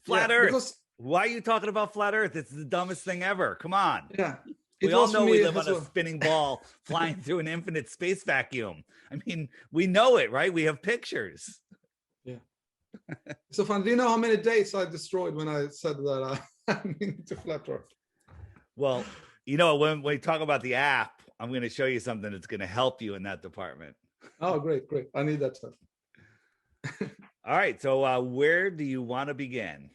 Flat Yeah, Earth. because Why are you talking about flat Earth? It's the dumbest thing ever. Come on. yeah, We it all was for know we me live on as a well. spinning ball flying through an infinite space vacuum. I mean, we know it, right? We have pictures. Yeah. So fun. Do you know how many dates I destroyed when I said that I'm into flat Earth? Well, you know, when we talk about the app, I'm going to show you something that's going to help you in that department. Oh, great. I need that stuff. All right. So where do you want to begin?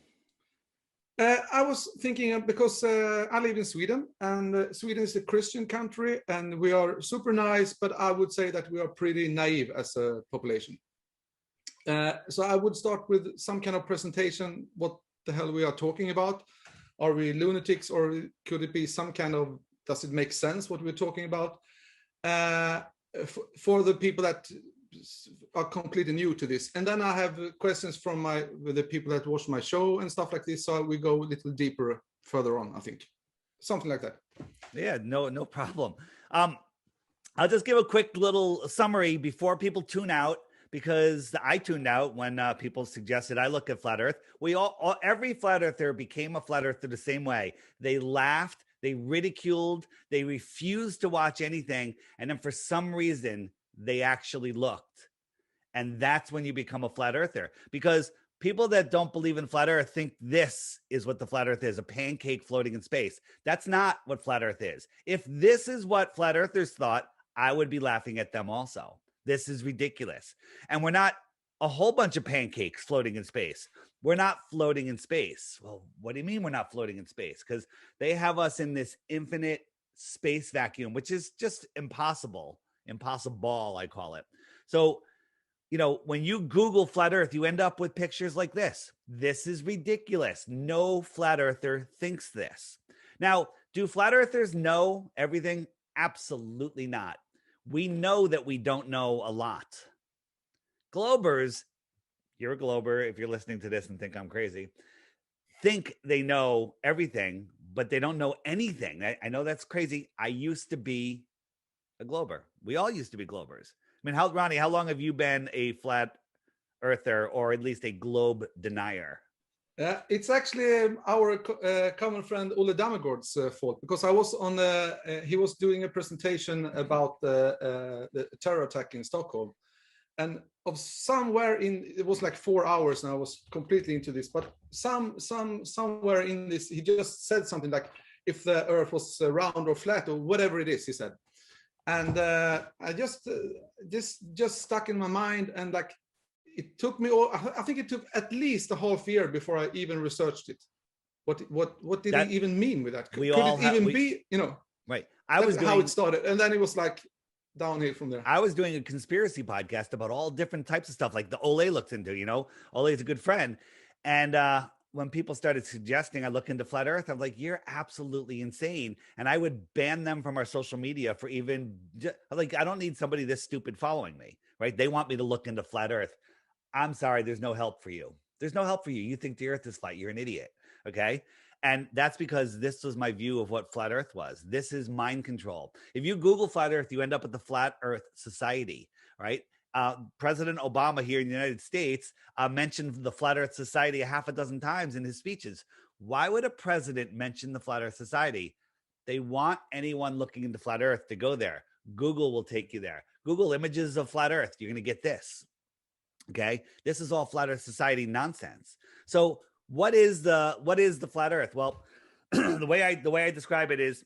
I was thinking because I live in Sweden, and Sweden is a Christian country, and we are super nice, but I would say that we are pretty naive as a population. So I would start with some kind of presentation, what the hell we are talking about. Are we lunatics, or could it be some kind of, does it make sense what we're talking about? For the people that are completely new to this. And then I have questions from the people that watch my show and stuff like this. So we go a little deeper further on, I think. Something like that. Yeah, no problem. I'll just give a quick little summary before people tune out, because I tuned out when people suggested I look at flat Earth. Every flat earther became a flat earther the same way. They laughed, they ridiculed, they refused to watch anything, and then for some reason they actually looked. And that's when you become a flat earther, because people that don't believe in flat Earth think this is what the flat Earth is, a pancake floating in space. That's not what flat Earth is. If this is what flat earthers thought, I would be laughing at them also. This is ridiculous. And we're not a whole bunch of pancakes floating in space. We're not floating in space. Well, what do you mean we're not floating in space? Because they have us in this infinite space vacuum, which is just impossible. Impossible, I call it. So, you know, when you Google flat Earth, you end up with pictures like this. This is ridiculous. No flat earther thinks this. Now, do flat earthers know everything? Absolutely not. We know that we don't know a lot. Globers, you're a glober if you're listening to this and think I'm crazy, think they know everything, but they don't know anything. I know that's crazy. I used to be a glober. We all used to be globers. I mean, Ronnie, how long have you been a flat earther, or at least a globe denier? It's actually our common friend Ole Dammegård's fault, because I was on he was doing a presentation about the terror attack in Stockholm, and of somewhere in, it was like 4 hours, and I was completely into this, but somewhere in this he just said something like, if the Earth was round or flat or whatever it is, he said, and I just stuck in my mind, and like, it took me, I think it took at least a half year before I even researched it. What did he even mean with that? Could it even be, you know? Right. That's how it started. And then it was like downhill from there. I was doing a conspiracy podcast about all different types of stuff, like the Ole looks into, you know, Ole's a good friend. And when people started suggesting I look into flat Earth, I'm like, you're absolutely insane. And I would ban them from our social media for even, like, I don't need somebody this stupid following me, right? They want me to look into flat Earth. I'm sorry, there's no help for you. There's no help for you. You think the Earth is flat. You're an idiot. Okay. And that's because this was my view of what flat Earth was. This is mind control. If you Google flat Earth, you end up at the Flat Earth Society, right? President Obama here in the United States mentioned the Flat Earth Society a half a dozen times in his speeches. Why would a president mention the Flat Earth Society? They want anyone looking into flat Earth to go there. Google will take you there. Google images of flat Earth. You're going to get this. Okay, this is all Flat Earth Society nonsense. So what is the flat Earth? Well, the way I describe it is,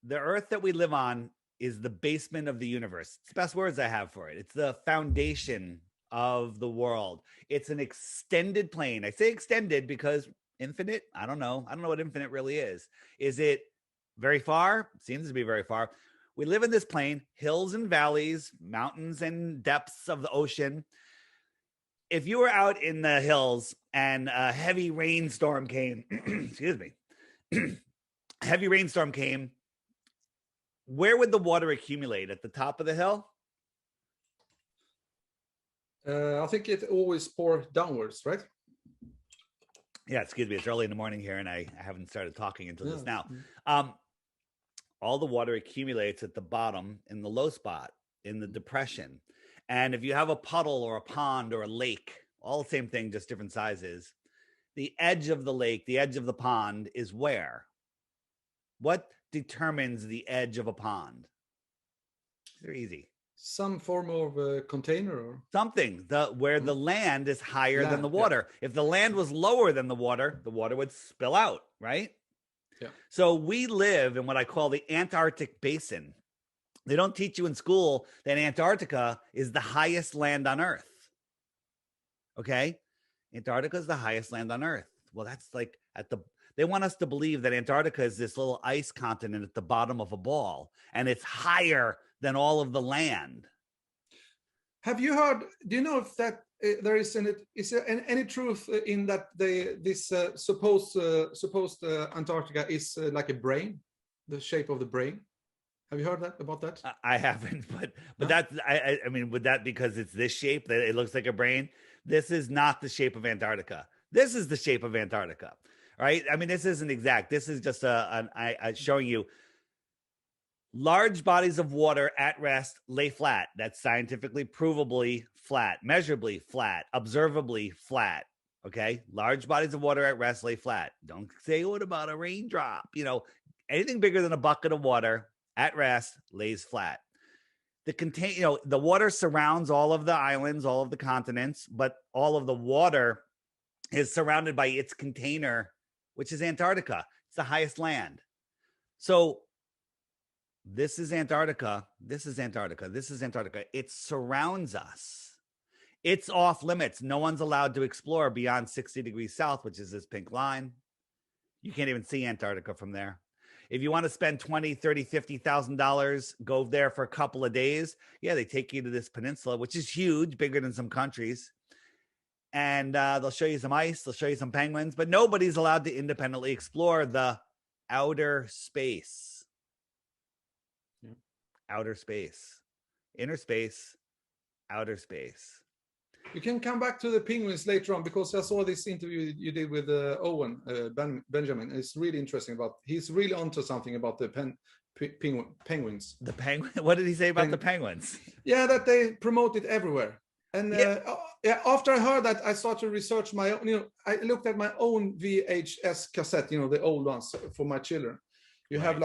the Earth that we live on is the basement of the universe. It's the best words I have for it. It's the foundation of the world. It's an extended plane. I say extended because infinite, I don't know what infinite really is. Is it very far? It seems to be very far. We live in this plane, hills and valleys, mountains and depths of the ocean. If you were out in the hills and a heavy rainstorm came, excuse me, heavy rainstorm came, where would the water accumulate? At the top of the hill? I think it always pours downwards, right? Yeah, excuse me. It's early in the morning here, and I haven't started talking until just now. All the water accumulates at the bottom in the low spot, in the depression. And if you have a puddle or a pond or a lake, all the same thing, just different sizes, the edge of the lake, the edge of the pond is where? What determines the edge of a pond? They're easy. Some form of container or Something where the land is higher than the land. Yeah. water. If the land was lower than the water would spill out, right? Yeah. So we live in what I call the Antarctic basin. They don't teach you in school that Antarctica is the highest land on Earth. Okay? Antarctica is the highest land on Earth. Well, that's like they want us to believe that Antarctica is this little ice continent at the bottom of a ball, and it's higher than all of the land. Have you heard? Do you know if that there is any truth in that this supposed Antarctica is like a brain, the shape of the brain? Have you heard about that? I haven't, but that's I mean, would that because it's this shape that it looks like a brain? This is not the shape of Antarctica. This is the shape of Antarctica, right? I mean, this isn't exact. This is just showing you large bodies of water at rest lay flat. That's scientifically provably flat, measurably flat, observably flat. Okay, large bodies of water at rest lay flat. Don't say what about a raindrop? Anything bigger than a bucket of water at rest lays flat. The water surrounds all of the islands, all of the continents, but all of the water is surrounded by its container, which is Antarctica. It's the highest land. So this is Antarctica. This is Antarctica. This is Antarctica. It surrounds us. It's off limits. No one's allowed to explore beyond 60 degrees south, which is this pink line. You can't even see Antarctica from there. If you want to spend $20,000, $30,000, $50,000, go there for a couple of days. Yeah, they take you to this peninsula, which is huge, bigger than some countries. And they'll show you some ice. They'll show you some penguins. But nobody's allowed to independently explore the outer space. Yeah. Outer space. Inner space. Outer space. You can come back to the penguins later on because I saw this interview you did with Owen Benjamin. It's really interesting he's really onto something about the penguins. The penguin? What did he say about the penguins? Yeah, that they promote it everywhere. And after I heard that, I started to research my own. I looked at my own VHS cassette. The old ones for my children. You have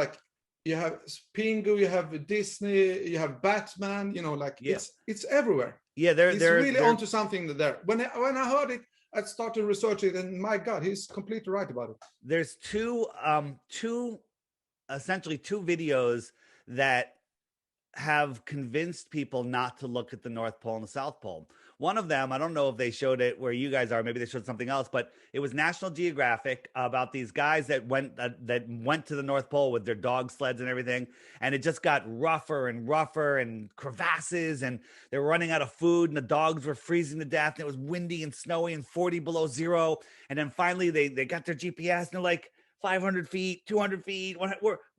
Pingu, you have Disney, you have Batman. It's everywhere. Yeah, he's really onto something there. When I heard it, I started researching it, and my God, he's completely right about it. There's essentially two videos that have convinced people not to look at the North Pole and the South Pole. One of them, I don't know if they showed it where you guys are, maybe they showed something else, but it was National Geographic about these guys that went to the North Pole with their dog sleds and everything, and it just got rougher and crevasses, and they were running out of food, and the dogs were freezing to death, and it was windy and snowy and 40 below zero, and then finally they got their GPS, and they're like 500 feet, 200 feet,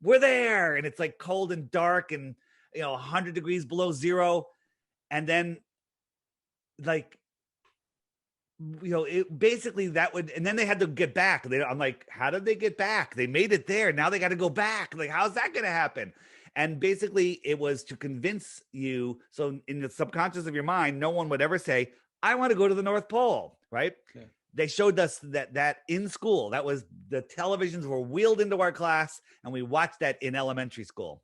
we're there, and it's like cold and dark, and 100 degrees below zero. And then basically that would, and then they had to get back. I'm like, how did they get back? They made it there. Now they got to go back. Like, how's that going to happen? And basically it was to convince you. So in the subconscious of your mind, no one would ever say, I want to go to the North Pole. Right. Okay. They showed us that in school. That was, the televisions were wheeled into our class, and we watched that in elementary school.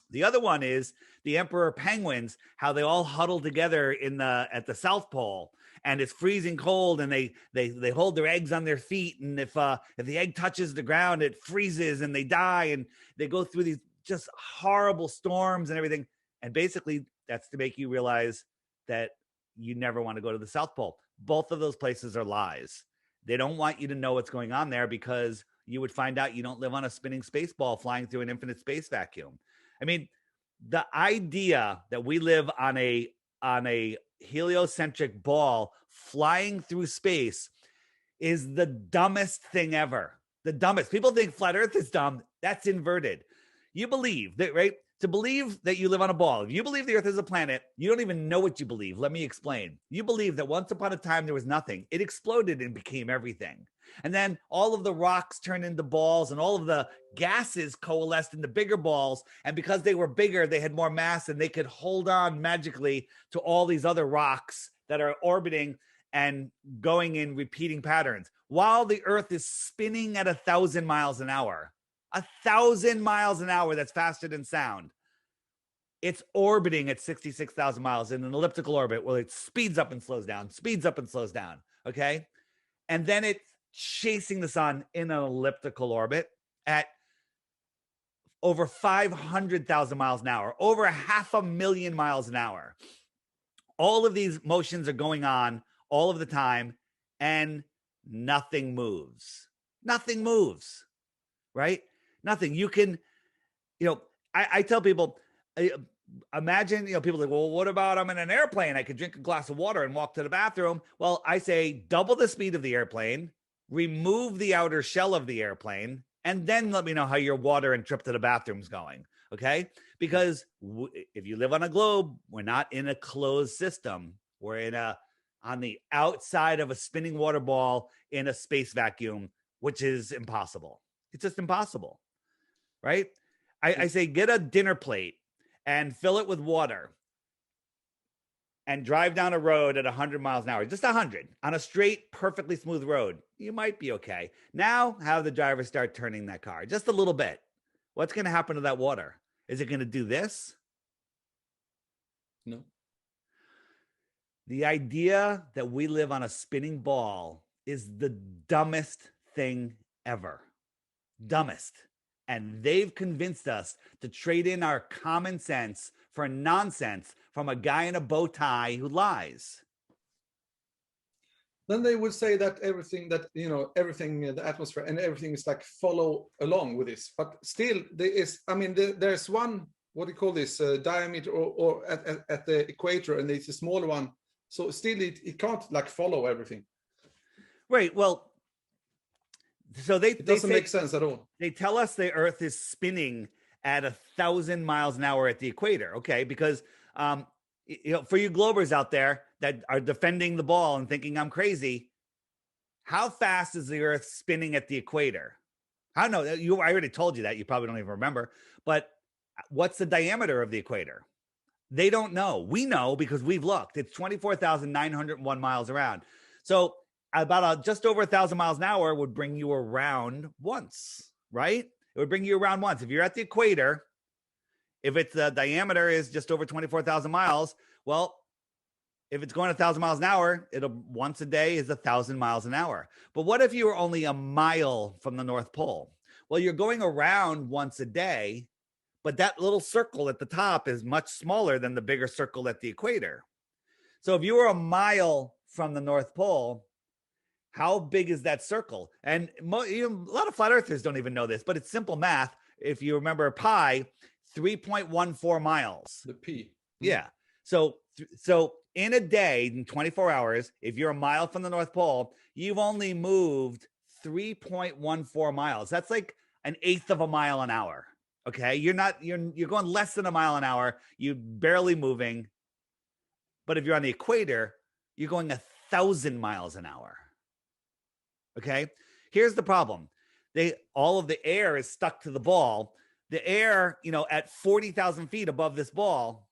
The other one is the emperor penguins, how they all huddle together at the South Pole, and it's freezing cold, and they hold their eggs on their feet, and if the egg touches the ground, it freezes and they die, and they go through these just horrible storms and everything. And basically that's to make you realize that you never want to go to the South Pole. Both of those places are lies. They don't want you to know what's going on there, because you would find out you don't live on a spinning space ball flying through an infinite space vacuum. I mean, the idea that we live on a heliocentric ball flying through space is the dumbest thing ever. The dumbest. People think flat Earth is dumb. That's inverted. You believe that, right? To believe that you live on a ball. If you believe the Earth is a planet, you don't even know what you believe. Let me explain. You believe that once upon a time there was nothing. It exploded and became everything. And then all of the rocks turned into balls, and all of the gases coalesced into bigger balls. And because they were bigger, they had more mass, and they could hold on magically to all these other rocks that are orbiting and going in repeating patterns. while the Earth is spinning at 1,000 miles an hour. 1,000 miles an hour, that's faster than sound. It's orbiting at 66,000 miles in an elliptical orbit where it speeds up and slows down, speeds up and slows down. Okay. And then it's chasing the sun in an elliptical orbit at over 500,000 miles an hour, over 500,000 miles an hour. All of these motions are going on all of the time, and nothing moves. Nothing moves, right? Nothing. You can, I tell people, imagine, people like, well, what about I'm in an airplane? I could drink a glass of water and walk to the bathroom. Well, I say double the speed of the airplane, remove the outer shell of the airplane, and then let me know how your water and trip to the bathroom's going. Okay. Because if you live on a globe, we're not in a closed system. We're on the outside of a spinning water ball in a space vacuum, which is impossible. It's just impossible. Right. I say, get a dinner plate and fill it with water and drive down a road at 100 miles an hour, just 100 on a straight, perfectly smooth road. You might be okay. Now have the driver start turning that car just a little bit. What's going to happen to that water? Is it going to do this? No. The idea that we live on a spinning ball is the dumbest thing ever. Dumbest. And they've convinced us to trade in our common sense for nonsense from a guy in a bow tie who lies. Then they would say that everything, the atmosphere and everything is like follow along with this. But still, there's one, what do you call this, diameter or at the equator, and it's a smaller one. So still, it can't like follow everything. Right. Well, so it doesn't make sense at all. They tell us the Earth is spinning at 1,000 miles an hour at the equator. Okay, because for you Globers out there that are defending the ball and thinking I'm crazy, how fast is the Earth spinning at the equator? I don't know. I already told you that. You probably don't even remember. But what's the diameter of the equator? They don't know. We know because we've looked. It's 24,901 miles around. So about just over 1,000 miles an hour would bring you around once, right? It would bring you around once. If you're at the equator, if it's the diameter is just over 24,000 miles, well, if it's going 1,000 miles an hour, it'll once a day is 1,000 miles an hour. But what if you were only a mile from the North Pole? Well, you're going around once a day, but that little circle at the top is much smaller than the bigger circle at the equator. So if you were a mile from the North Pole, how big is that circle? And a lot of flat earthers don't even know this, but it's simple math. If you remember pi, 3.14 miles. The P. Yeah. So in a day, in 24 hours, if you're a mile from the North Pole, you've only moved 3.14 miles. That's like an eighth of a mile an hour. Okay. You're going less than a mile an hour. You're barely moving. But if you're on the equator, you're going 1,000 miles an hour. Okay. Here's the problem. All of the air is stuck to the ball. The air, at 40,000 feet above this ball,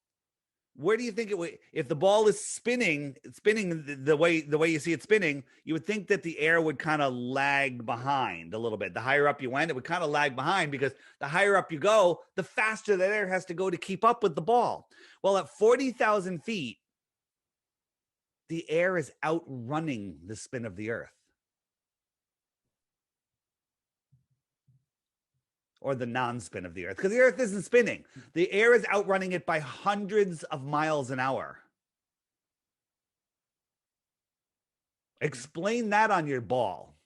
where do you think it would, if the ball is spinning the way you see it spinning, you would think that the air would kind of lag behind a little bit. The higher up you went, it would kind of lag behind because the higher up you go, the faster that air has to go to keep up with the ball. Well, at 40,000 feet, the air is outrunning the spin of the Earth. Or the non-spin of the Earth, because the Earth isn't spinning. The air is outrunning it by hundreds of miles an hour. Explain that on your ball.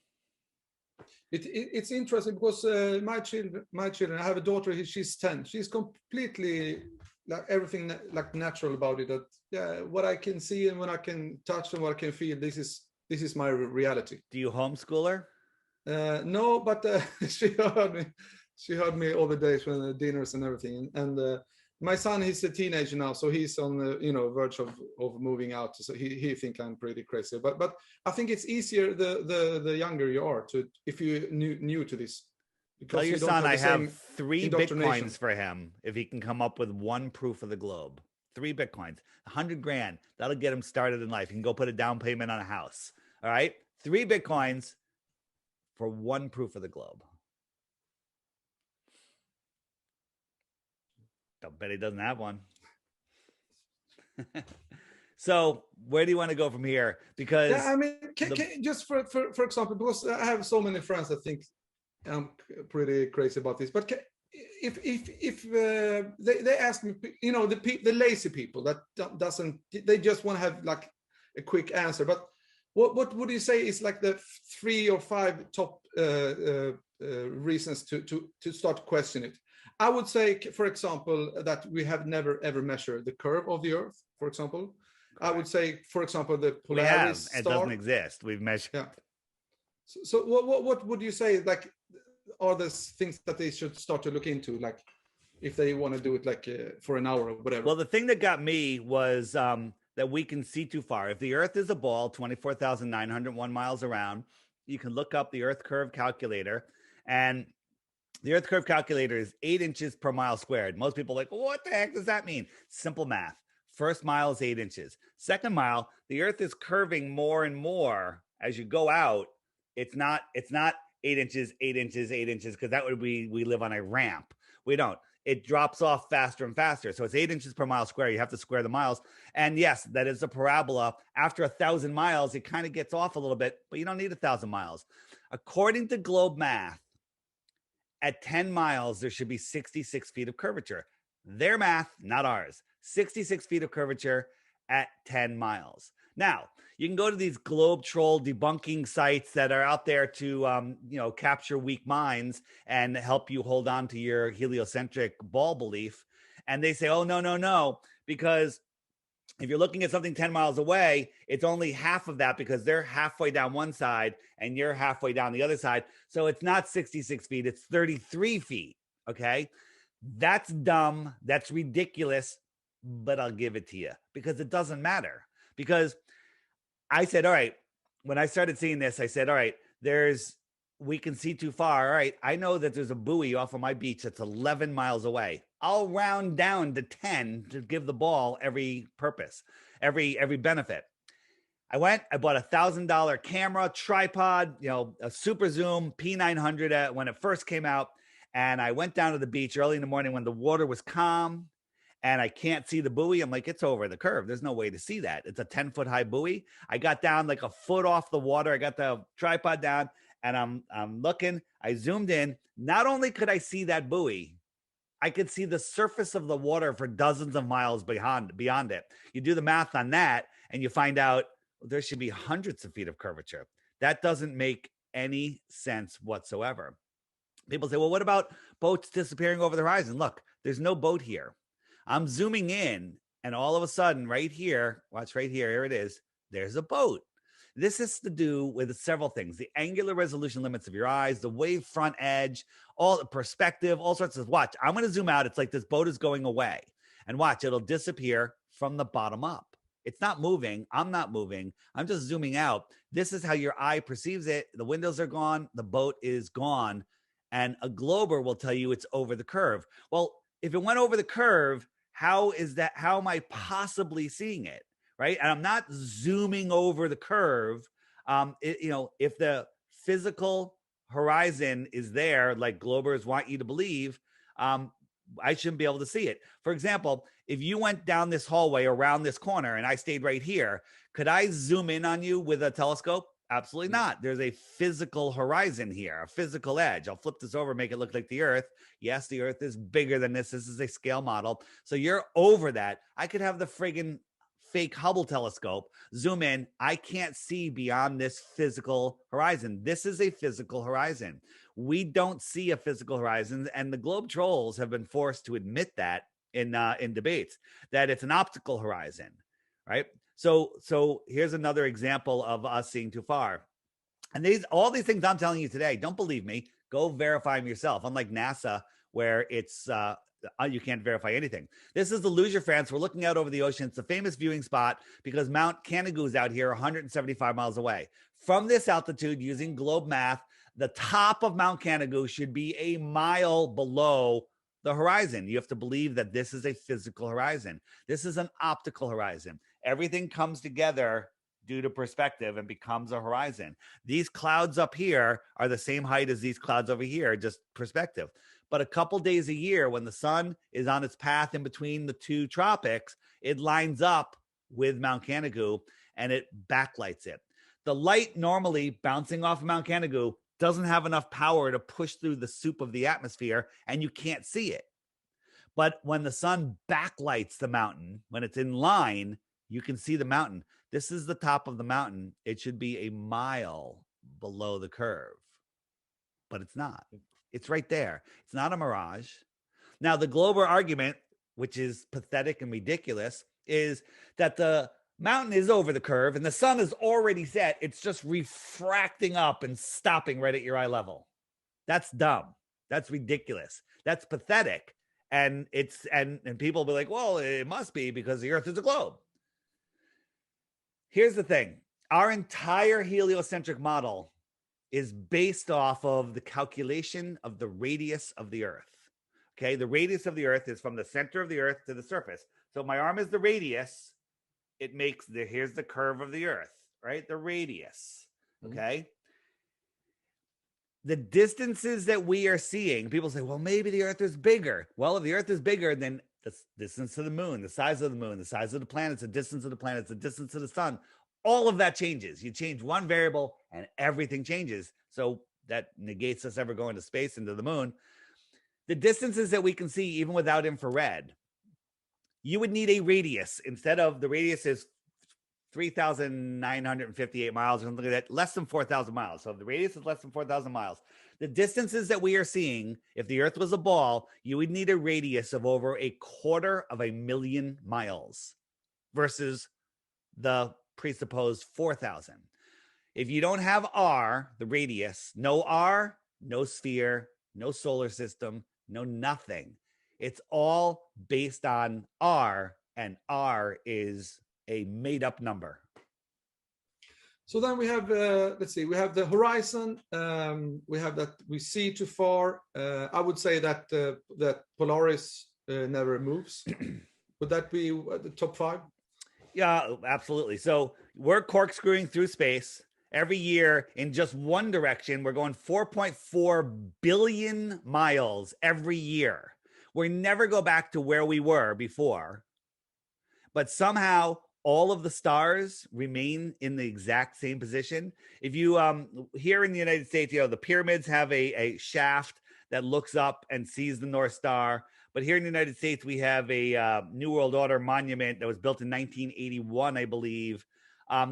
It's interesting because my children, I have a daughter, she's 10. She's completely like everything like natural about it. That what I can see and what I can touch and what I can feel, this is my reality. Do you homeschool her? No, but she heard me. She heard me all the days when the dinners and everything. And my son, he's a teenager now, so he's on the verge of moving out. So he think I'm pretty crazy. But I think it's easier the younger you are if you're new to this. Tell your son I have 3 Bitcoins for him if he can come up with one proof of the globe. 3 Bitcoins, $100,000. That'll get him started in life. He can go put a down payment on a house. All right, 3 Bitcoins. for one proof of the globe? Don't bet he doesn't have one. So where do you want to go from here? Yeah, Because I mean, just for example, because I have so many friends that think I'm pretty crazy about this, but if they ask me, you know, the lazy people that doesn't, they just want to have like a quick answer, but what would you say is like the 3 or 5 top reasons to start questioning it? I would say, for example, that we have never ever measured the curve of the Earth, for example. I would say, for example, the we have, Polaris it doesn't star. exist. We've measured. Yeah. So what would you say, like, are the things that they should start to look into, like if they want to do it like for an hour or whatever? Well, the thing that got me was that we can see too far. If the Earth is a ball, 24,901 miles around, you can look up the Earth curve calculator, and the Earth curve calculator is 8 inches per mile squared. Most people are like, what the heck does that mean? Simple math. First mile is 8 inches. Second mile, the Earth is curving more and more as you go out. It's not 8 inches, 8 inches, 8 inches, because that would be, we live on a ramp. We don't. It drops off faster and faster. So it's 8 inches per mile square. You have to square the miles. And yes, that is a parabola. After 1,000 miles, it kind of gets off a little bit, but you don't need 1,000 miles. According to globe math, at 10 miles, there should be 66 feet of curvature. Their math, not ours. 66 feet of curvature at 10 miles. Now, you can go to these globe troll debunking sites that are out there to, capture weak minds and help you hold on to your heliocentric ball belief. And they say, oh, no, because if you're looking at something 10 miles away, it's only half of that because they're halfway down one side and you're halfway down the other side. So it's not 66 feet, it's 33 feet. Okay. That's dumb. That's ridiculous. But I'll give it to you because it doesn't matter. Because I said, all right, when I started seeing this, I said, all right, we can see too far. All right. I know that there's a buoy off of my beach that's 11 miles away. I'll round down to 10 to give the ball every purpose, every benefit. I bought $1,000 camera, tripod, a super zoom P900 when it first came out. And I went down to the beach early in the morning when the water was calm and I can't see the buoy. I'm like, it's over the curve. There's no way to see that. It's a 10-foot high buoy. I got down like a foot off the water. I got the tripod down and I'm looking. I zoomed in. Not only could I see that buoy, I could see the surface of the water for dozens of miles beyond it. You do the math on that and you find out there should be hundreds of feet of curvature. That doesn't make any sense whatsoever. People say, well, what about boats disappearing over the horizon? Look, there's no boat here. I'm zooming in and all of a sudden right here, watch right here, here it is, there's a boat. This is to do with several things: the angular resolution limits of your eyes, the wave front edge, all the perspective, all sorts of. Watch, I'm going to zoom out. It's like this boat is going away, and watch, it'll disappear from the bottom up. It's not moving. I'm not moving. I'm just zooming out. This is how your eye perceives it. The windows are gone. The boat is gone. And a glober will tell you it's over the curve. Well, if it went over the curve, how am I possibly seeing it? Right. And I'm not zooming over the curve. If the physical horizon is there, like globers want you to believe, I shouldn't be able to see it. For example, if you went down this hallway around this corner and I stayed right here, could I zoom in on you with a telescope? Absolutely not. There's a physical horizon here, a physical edge. I'll flip this over, make it look like the Earth. Yes, the Earth is bigger than this. This is a scale model. So you're over that. I could have the friggin' fake Hubble telescope zoom in. I can't see beyond this physical horizon. This is a physical horizon. We don't see a physical horizon, and the globe trolls have been forced to admit that in debates, that it's an optical horizon, right? So here's another example of us seeing too far. And all these things I'm telling you today, don't believe me. Go verify them yourself. Unlike NASA, where it's you can't verify anything. This is the Leisure France. We're looking out over the ocean. It's a famous viewing spot because Mount Canigou is out here 175 miles away. From this altitude, using globe math, the top of Mount Canigou should be a mile below the horizon. You have to believe that this is a physical horizon. This is an optical horizon. Everything comes together due to perspective and becomes a horizon. These clouds up here are the same height as these clouds over here, just perspective. But a couple days a year, when the sun is on its path in between the two tropics, it lines up with Mount Canigou and it backlights it. The light normally bouncing off of Mount Canigou doesn't have enough power to push through the soup of the atmosphere, and you can't see it. But when the sun backlights the mountain, when it's in line, you can see the mountain. This is the top of the mountain. It should be a mile below the curve, but it's not. It's right there. It's not a mirage. Now, the global argument, which is pathetic and ridiculous, is that the mountain is over the curve and the sun is already set. It's just refracting up and stopping right at your eye level. That's dumb. That's ridiculous. That's pathetic. And people will be like, well, it must be because the Earth is a globe. Here's the thing. Our entire heliocentric model is based off of the calculation of the radius of the Earth. Okay, the radius of the Earth is from the center of the Earth to the surface. So my arm is the radius. It makes here's the curve of the Earth, right? The radius. Okay. The distances that we are seeing, people say, well, maybe the Earth is bigger. Well, if the Earth is bigger, then the distance to the moon, the size of the moon, the size of the planets, the distance of the planets, the distance of the sun, all of that changes. You change one variable and everything changes. So that negates us ever going to space into the moon. The distances that we can see, even without infrared, you would need a radius. Instead of the radius is 3,958 miles or something like that, less than 4,000 miles. So if the radius is less than 4,000 miles, the distances that we are seeing, if the Earth was a ball, you would need a radius of over 250,000 miles versus the presupposed 4,000. If you don't have R, the radius, no R, no sphere, no solar system, no nothing. It's all based on R, and R is a made-up number. So then we have, let's see, we have the horizon. We have that we see too far. I would say that that Polaris never moves. Would that be the top 5? Yeah, absolutely. So we're corkscrewing through space. Every year in just one direction, we're going 4.4 billion miles every year. We never go back to where we were before. But somehow all of the stars remain in the exact same position. If you here in the United States, the pyramids have a shaft that looks up and sees the North Star. But here in the United States, we have a New World Order monument that was built in 1981, I believe,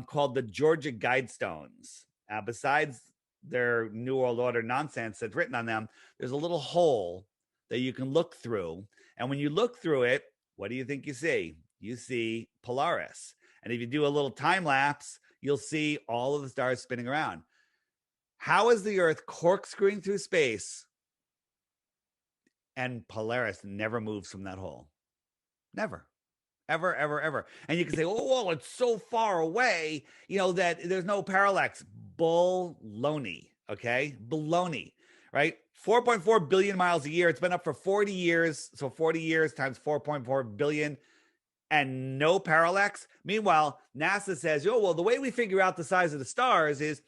called the Georgia Guidestones. Besides their New World Order nonsense that's written on them, there's a little hole that you can look through. And when you look through it, what do you think you see? You see Polaris. And if you do a little time lapse, you'll see all of the stars spinning around. How is the Earth corkscrewing through space and Polaris never moves from that hole? Never. Ever, ever, ever. And you can say, oh, well, it's so far away, that there's no parallax. Baloney, okay? Baloney, right? 4.4 billion miles a year. It's been up for 40 years. So 40 years times 4.4 billion and no parallax. Meanwhile, NASA says, oh, well, the way we figure out the size of the stars is,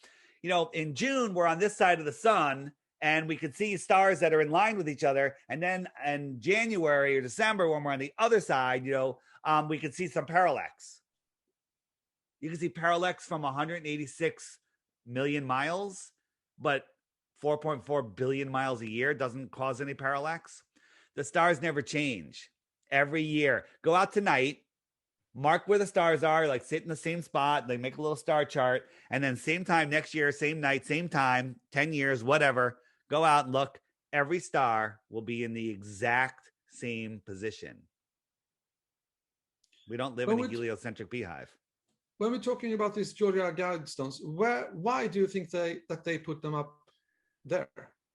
in June, we're on this side of the sun and we could see stars that are in line with each other. And then in January or December, when we're on the other side, we could see some parallax. You can see parallax from 186 million miles, but 4.4 billion miles a year doesn't cause any parallax. The stars never change. Every year. Go out tonight, mark where the stars are, like sit in the same spot, they make a little star chart, and then same time next year, same night, same time, 10 years, whatever, go out and look. Every star will be in the exact same position. We don't live in a heliocentric beehive. When we're talking about these Georgia Guidestones, why do you think that they put them up there?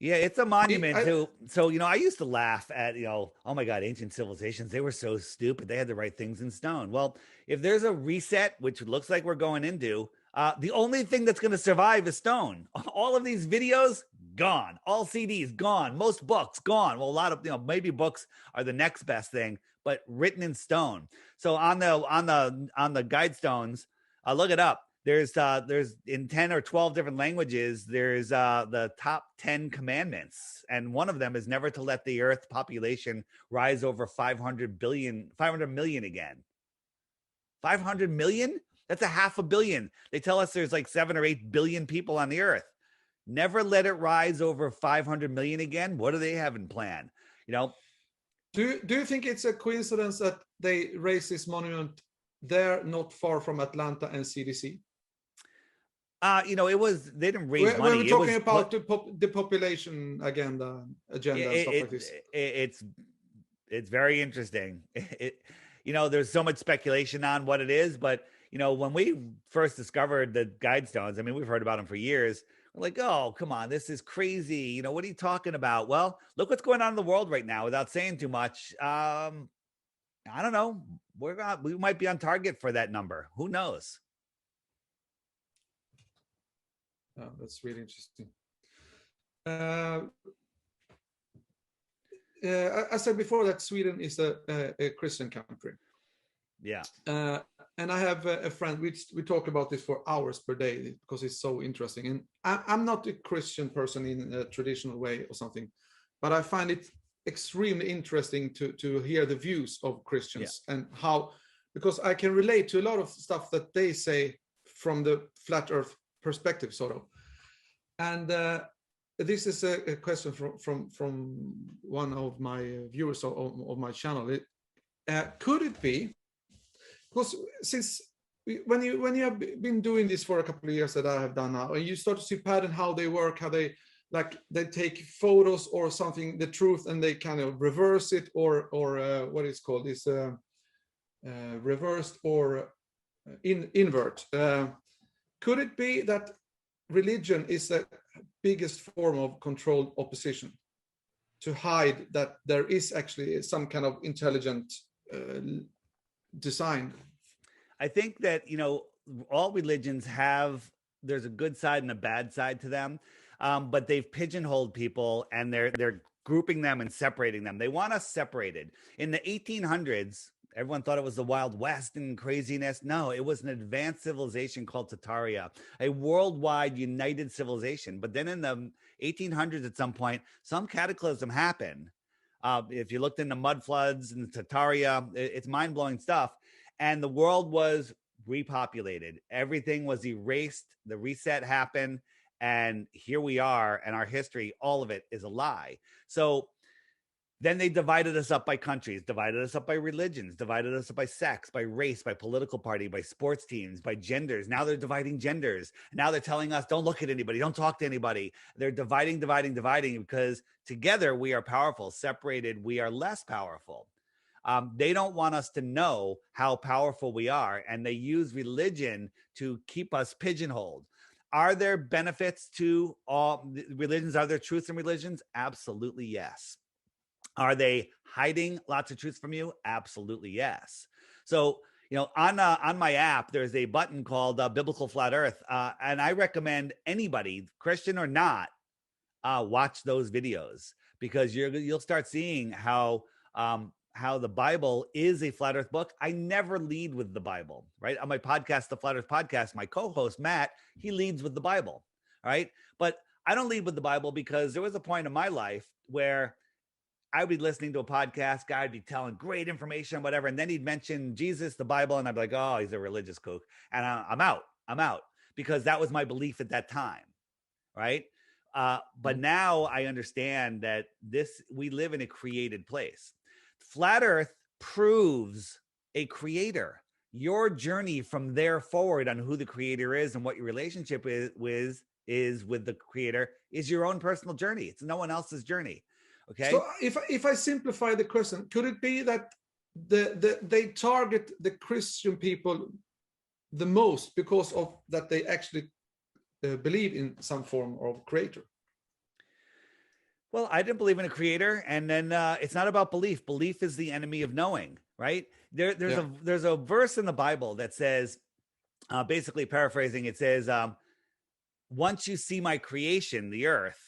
Yeah, it's a monument to. So, I used to laugh at, oh my God, ancient civilizations, they were so stupid. They had to write things in stone. Well, if there's a reset, which looks like we're going into, the only thing that's going to survive is stone. All of these videos, gone. All CDs, gone. Most books, gone. Well, a lot of, maybe books are the next best thing, but written in stone. So on the Guidestones, look it up. There's in 10 or 12 different languages, there's the top 10 commandments, and one of them is never to let the earth population rise over 500 million again. 500 million? That's a half a billion. They tell us there's like 7 or 8 billion people on the earth. Never let it rise over 500 million again. What do they have in plan? You know, Do you think it's a coincidence that they raise this monument there, not far from Atlanta and CDC? it was, they didn't raise money. We're talking about the population agenda and stuff like this. It's very interesting. There's so much speculation on what it is, but when we first discovered the guidestones, I mean, we've heard about them for years. We're like, oh, come on, this is crazy. What are you talking about? Well, look what's going on in the world right now. Without saying too much, I don't know. We might be on target for that number. Who knows? Oh, that's really interesting. I said before that Sweden is a Christian country. Yeah. And I have a friend, we talk about this for hours per day because it's so interesting. And I'm not a Christian person in a traditional way or something, but I find it extremely interesting to hear the views of Christians and how, because I can relate to a lot of stuff that they say from the flat earth perspective, sort of. And this is a question from one of my viewers of my channel. Could it be, because when you have been doing this for a couple of years that I have done now, and you start to see pattern how they work, how they take photos or something, the truth, and they kind of reverse it, or what is called this reversed or invert. Could it be that religion is the biggest form of controlled opposition to hide that there is actually some kind of intelligent design? I think that all religions there's a good side and a bad side to them, but they've pigeonholed people, and they're grouping them and separating them. They want us separated. In the 1800s, everyone thought it was the Wild West and craziness. No, it was an advanced civilization called Tataria, a worldwide united civilization. But then in the 1800s, at some point, some cataclysm happened. If you looked into mud floods and Tataria, it's mind-blowing stuff. And the world was repopulated. Everything was erased. The reset happened. And here we are. And our history, all of it is a lie. So then they divided us up by countries, divided us up by religions, divided us up by sex, by race, by political party, by sports teams, by genders. Now they're dividing genders. Now they're telling us, don't look at anybody, don't talk to anybody. They're dividing, because together we are powerful. Separated, we are less powerful. They don't want us to know how powerful we are, and they use religion to keep us pigeonholed. Are there benefits to all religions? Are there truths in religions? Absolutely, yes. Are they hiding lots of truths from you? Absolutely, yes. So, on my app, there's a button called Biblical Flat Earth, and I recommend anybody, Christian or not, watch those videos, because you'll start seeing how the Bible is a flat earth book. I never lead with the Bible, right? On my podcast, the Flat Earth Podcast, my co-host, Matt, he leads with the Bible, right? But I don't lead with the Bible because there was a point in my life where I would be listening to a podcast, guy would be telling great information, whatever, and then he'd mention Jesus, the Bible, and I'd be like, oh, he's a religious kook. And I'm out, because that was my belief at that time, right? But now I understand that we live in a created place. Flat Earth proves a creator. Your journey from there forward on who the creator is and what your relationship is with the creator is your own personal journey. It's no one else's journey. Okay. So if I simplify the question, could it be that they target the Christian people the most because of that they actually believe in some form of creator? Well, I didn't believe in a creator, and then it's not about belief. Belief is the enemy of knowing, right? There's a verse in the Bible that says, basically paraphrasing, it says, once you see my creation, the earth,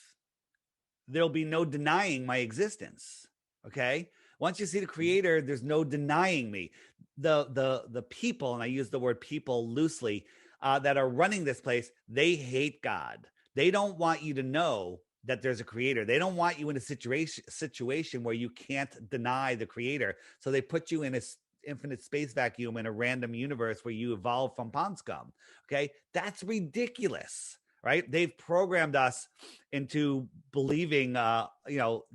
there'll be no denying my existence. Okay. Once you see the creator, there's no denying me. The people, and I use the word people loosely, that are running this place, they hate God. They don't want you to know that there's a creator. They don't want you in a situation where you can't deny the creator. So they put you in a infinite space vacuum in a random universe where you evolve from pond scum. Okay, that's ridiculous, right? They've programmed us into believing,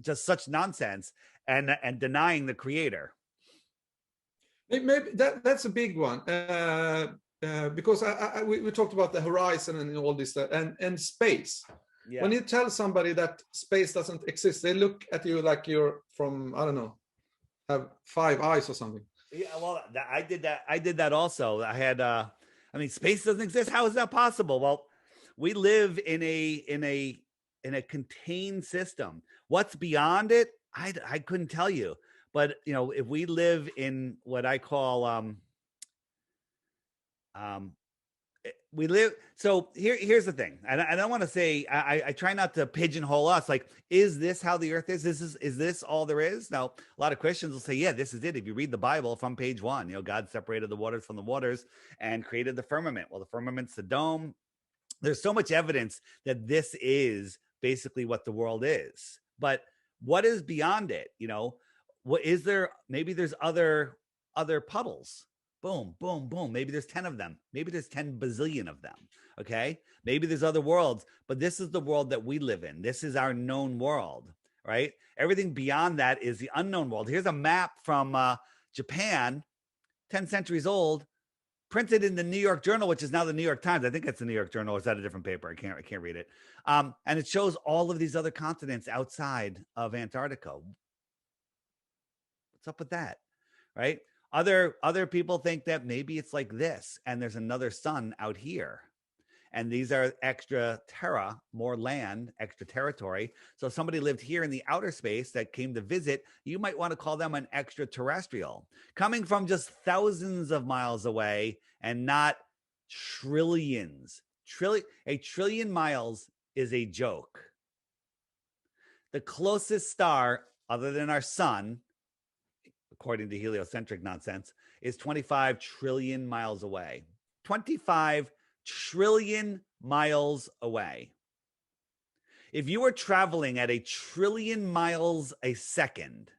just such nonsense and denying the creator. Maybe that's a big one, because we talked about the horizon and all this stuff, and space. Yeah. When you tell somebody that space doesn't exist, they look at you like you're from, I don't know, have 5 eyes or something. Yeah, well, I did that. I did that also. I had, space doesn't exist. How is that possible? Well, we live in a contained system. What's beyond it? I couldn't tell you. But if we live in what I call we live. So here's the thing, and I don't want to say, I try not to pigeonhole us. Like, is this how the earth is? Is this all there is? Now, a lot of Christians will say, yeah, this is it. If you read the Bible from page 1, God separated the waters from the waters and created the firmament. Well, the firmament's the dome. There's so much evidence that this is basically what the world is. But what is beyond it? What is there? Maybe there's other puddles. Boom, boom, boom. Maybe there's 10 of them. Maybe there's 10 bazillion of them. Okay. Maybe there's other worlds, but this is the world that we live in. This is our known world, right? Everything beyond that is the unknown world. Here's a map from Japan, 10 centuries old, printed in the New York Journal, which is now the New York Times. I think it's the New York Journal. Or is that a different paper? I can't read it. And it shows all of these other continents outside of Antarctica. What's up with that? Right? Other people think that maybe it's like this, and there's another sun out here. And these are extra terra, more land, extra territory. So if somebody lived here in the outer space that came to visit, you might want to call them an extraterrestrial, coming from just thousands of miles away and not trillions. A trillion miles is a joke. The closest star, other than our sun, according to heliocentric nonsense, is 25 trillion miles away. 25 trillion miles away. If you were traveling at 1 trillion miles a second,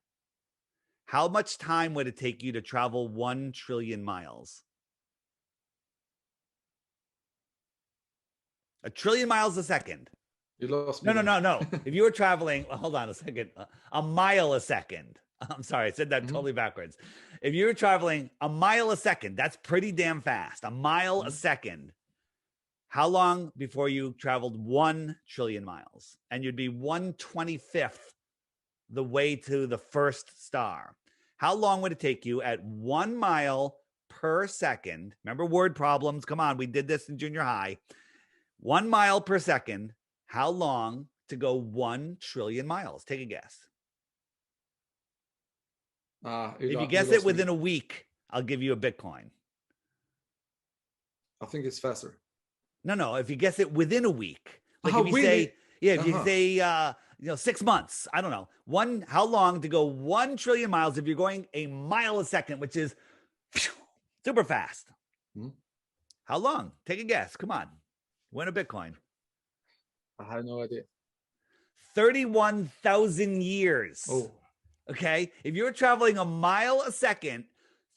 how much time would it take you to travel 1 trillion miles? 1 trillion miles a second. You lost me. No. If you were traveling, hold on a second, a mile a second. I'm sorry, I said that totally backwards. If you were traveling a mile a second, that's pretty damn fast. A mile a second. How long before you traveled 1 trillion miles? And you'd be 1/25th the way to the first star. How long would it take you at 1 mile per second? Remember word problems? Come on, we did this in junior high. 1 mile per second. How long to go 1 trillion miles? Take a guess. If you guess it within a week, I'll give you a Bitcoin. I think it's faster. No. If you guess it within a week, like if you say, if you say, 6 months, I don't know. How long to go 1 trillion miles if you're going a mile a second, which is super fast. How long? Take a guess. Come on. Win a Bitcoin. I have no idea. 31,000 years. Oh. Okay. If you were traveling a mile a second,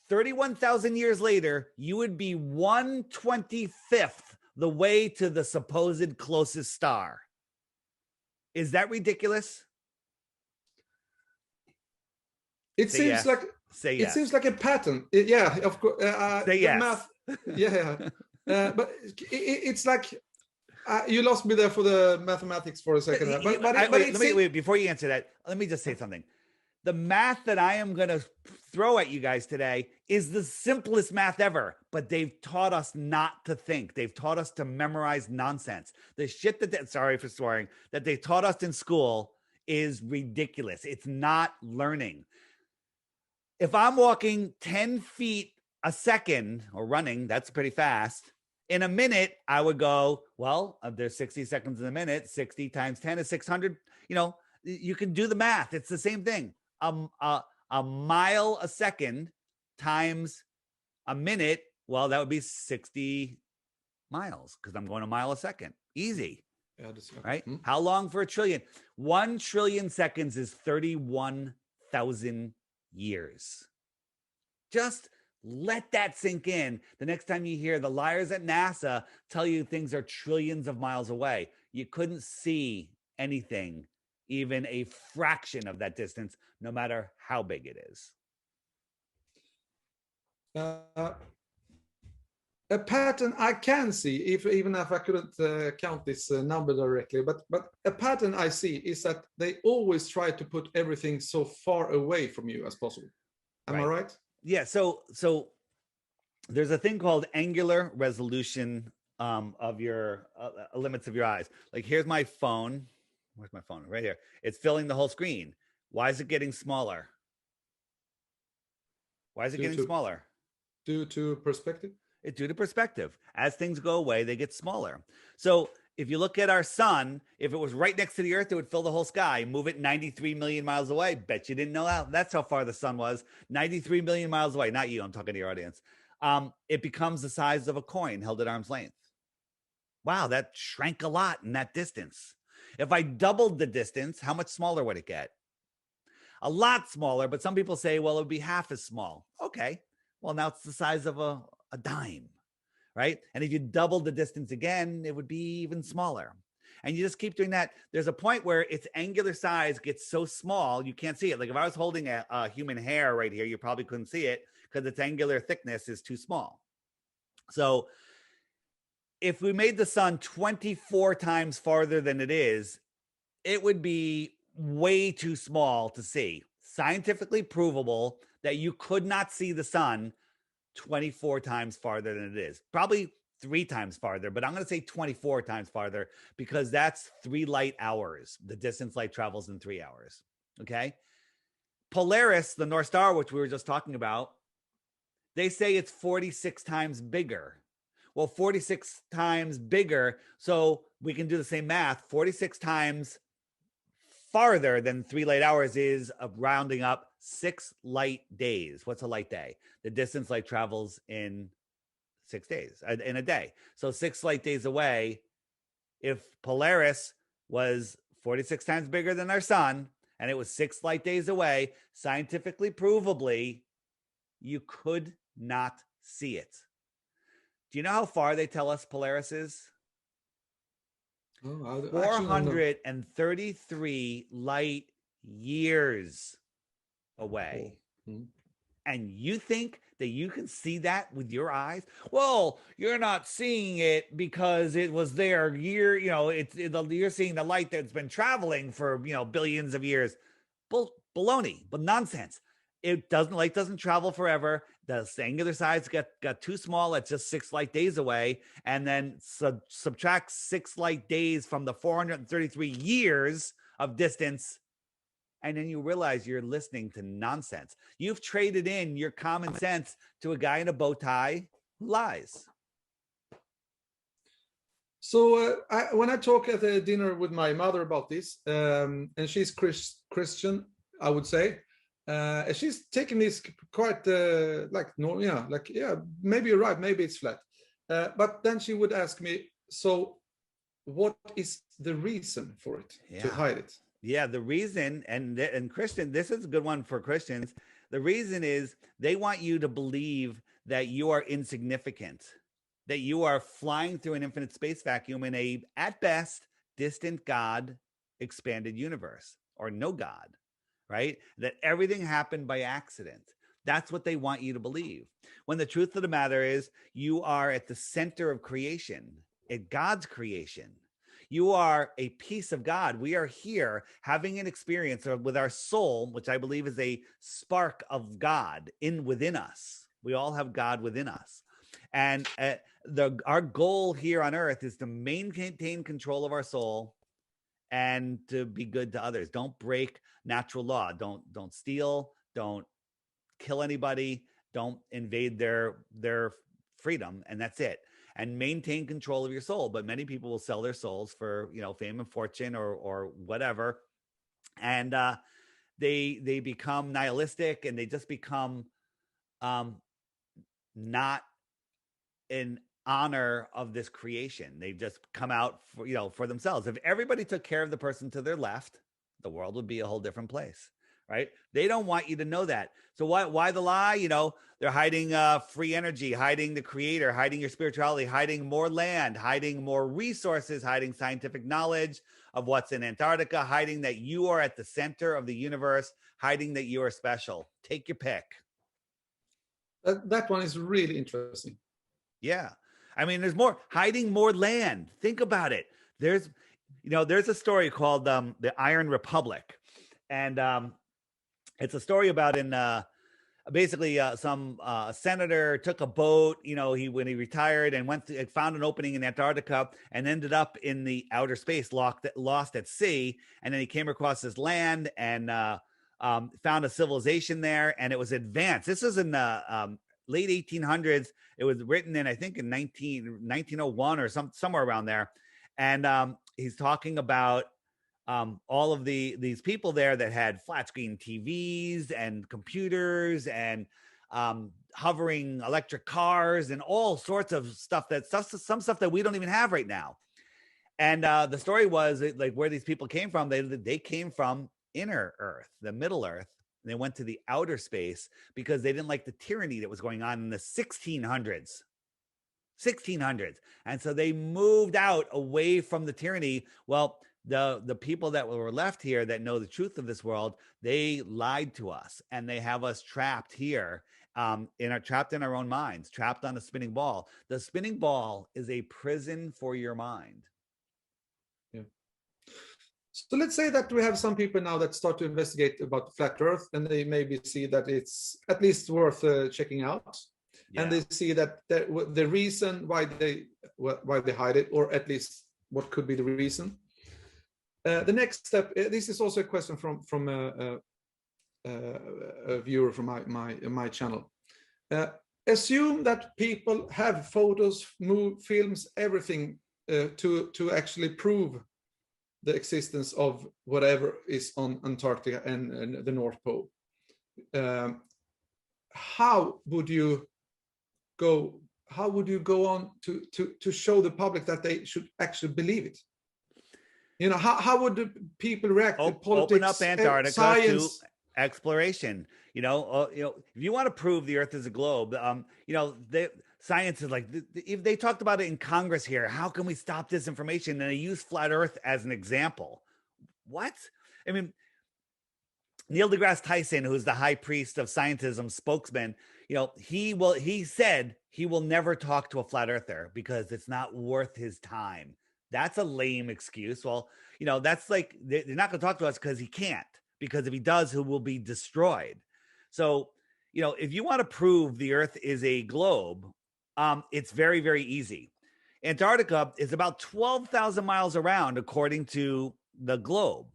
31,000 years later, you would be 1/25th the way to the supposed closest star. Is that ridiculous? It seems like it seems like a pattern. Yeah, of course. Say yes. Math, yeah. But it's like you lost me there for the mathematics for a second. Wait, before you answer that, let me just say something. The math that I am going to throw at you guys today is the simplest math ever, but they've taught us not to think. They've taught us to memorize nonsense. The shit sorry for swearing, that they taught us in school is ridiculous. It's not learning. If I'm walking 10 feet a second or running, that's pretty fast. In a minute, I would go, well, there's 60 seconds in a minute. 60 times 10 is 600. You can do the math. It's the same thing. A mile a second times a minute. Well, that would be 60 miles because I'm going a mile a second. Easy, Yeah, that's, right? hmm. How long for a trillion? 1 trillion seconds is 31,000 years. Just let that sink in the next time you hear the liars at NASA tell you things are trillions of miles away. You couldn't see anything even a fraction of that distance, no matter how big it is. Uh, a pattern I can see, if even if I couldn't count this number directly, but a pattern I see is that they always try to put everything so far away from you as possible. Am I Right. right? Yeah. So there's a thing called angular resolution of your limits of your eyes. Like here's my phone. Where's my phone? Right here. It's filling the whole screen. Why is it getting smaller? Why is it Due getting to smaller? due to perspective. It's due to perspective. As things go away, they get smaller. So if you look at our sun, if it was right next to the earth, it would fill the whole sky. Move it 93 million miles away. Bet you didn't know that. That's how far the sun was. 93 million miles away. Not you. I'm talking to your audience. It becomes the size of a coin held at arm's length. Wow, that shrank a lot in that distance. If I doubled the distance, how much smaller would it get? A lot smaller, but some people say, well, it would be half as small. Okay. Well, now it's the size of a dime, right? And if you doubled the distance again, it would be even smaller. And you just keep doing that. There's a point where its angular size gets so small, you can't see it. Like if I was holding a human hair right here, you probably couldn't see it because its angular thickness is too small. So if we made the sun 24 times farther than it is, it would be way too small to see. Scientifically provable that you could not see the sun 24 times farther than it is. Probably 3 times farther, but I'm going to say 24 times farther because that's 3 light hours. The distance light travels in 3 hours. Okay. Polaris, the North Star, which we were just talking about, they say it's 46 times bigger. Well, 46 times bigger. So we can do the same math. 46 times farther than 3 light hours is rounding up 6 light days. What's a light day? The distance light travels in 6 days, in a day. So 6 light days away. If Polaris was 46 times bigger than our sun and it was 6 light days away, scientifically provably, you could not see it. Do you know how far they tell us Polaris is? Oh, I actually don't know. 433 light years away. Oh. Hmm. And you think that you can see that with your eyes? Well, you're not seeing it because it was there you're seeing the light that's been traveling for billions of years. Baloney, but nonsense. Light doesn't travel forever. The angular size got too small at just 6 light days away, and then subtract 6 light days from the 433 years of distance, and then you realize you're listening to nonsense. You've traded in your common sense to a guy in a bow tie who lies. So when I talk at a dinner with my mother about this, and she's Christian, I would say, she's taking this quite like no, yeah, like yeah, maybe you're right, maybe it's flat. But then she would ask me, so what is the reason for it to Yeah. hide it? Yeah, the reason, and Christian, this is a good one for Christians. The reason is they want you to believe that you are insignificant, that you are flying through an infinite space vacuum in a, at best, distant God expanded universe or no God, right? That everything happened by accident. That's what they want you to believe. When the truth of the matter is, you are at the center of creation, at God's creation. You are a piece of God. We are here having an experience with our soul, which I believe is a spark of God within us. We all have God within us. And our goal here on earth is to maintain control of our soul and to be good to others. Don't break natural law. Don't steal. Don't kill anybody. Don't invade their freedom. And that's it. And maintain control of your soul. But many people will sell their souls for fame and fortune or whatever, and they become nihilistic and they just become not in honor of this creation. They just come out for, for themselves. If everybody took care of the person to their left, the world would be a whole different place, right? They don't want you to know that. So why the lie? They're hiding free energy, hiding the creator, hiding your spirituality, hiding more land, hiding more resources, hiding scientific knowledge of what's in Antarctica, hiding that you are at the center of the universe, hiding that you are special. Take your pick. That one is really interesting. Yeah. I mean, there's more hiding more land. Think about it. There's a story called the Iron Republic. And it's a story about basically some senator took a boat, when he retired and found an opening in Antarctica and ended up in the outer space, lost at sea. And then he came across this land and found a civilization there, and it was advanced. This is in the late 1800s. It was written in, I think, in 1901 or somewhere around there. And he's talking about all of these people there that had flat screen TVs and computers and hovering electric cars and all sorts of stuff some stuff that we don't even have right now. And the story was like where these people came from. They came from inner Earth, the Middle Earth. And they went to the outer space because they didn't like the tyranny that was going on in the 1600s. And so they moved out away from the tyranny. Well, the people that were left here that know the truth of this world, they lied to us, and they have us trapped here, trapped in our own minds, trapped on a spinning ball. The spinning ball is a prison for your mind. Yeah. So let's say that we have some people now that start to investigate about the flat Earth, and they maybe see that it's at least worth checking out. Yeah. And they see that the reason why they hide it, or at least what could be the reason. The next step. This is also a question from a viewer from my channel. Assume that people have photos, films, everything to actually prove the existence of whatever is on Antarctica and the North Pole. How would you go on to show the public that they should actually believe it? How would the people react to politics, open up Antarctica science, to exploration? If you want to prove the Earth is a globe, science is like, if they talked about it in Congress here, how can we stop this information? And they use flat Earth as an example. What? I mean, Neil deGrasse Tyson, who's the high priest of scientism spokesman, he said he will never talk to a flat earther because it's not worth his time. That's a lame excuse. Well, that's like, they're not going to talk to us because he can't, because if he does, he will be destroyed. So, if you want to prove the Earth is a globe, it's very, very easy. Antarctica is about 12,000 miles around, according to the globe,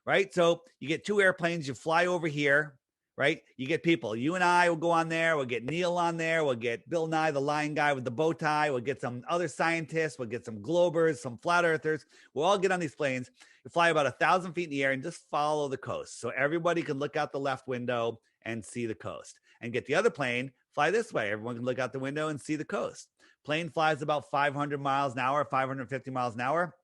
right? So you get two airplanes, you fly over here, right? You get people. You and I will go on there. We'll get Neil on there. We'll get Bill Nye, the lion guy with the bow tie. We'll get some other scientists. We'll get some globers, some flat earthers. We'll all get on these planes. You fly about 1,000 feet in the air and just follow the coast. So everybody can look out the left window and see the coast. And get the other plane, fly this way. Everyone can look out the window and see the coast. Plane flies about 500 miles an hour, 550 miles an hour.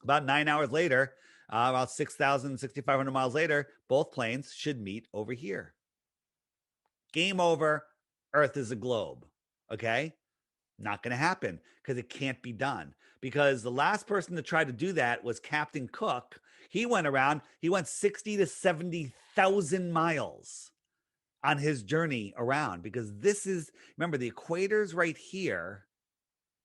About 9 hours later, about 6,000, 6,500 miles later, both planes should meet over here. Game over. Earth is a globe. Okay? Not going to happen because it can't be done. Because the last person to try to do that was Captain Cook. He went 60 to 70,000 miles on his journey around, because remember, the equator's right here,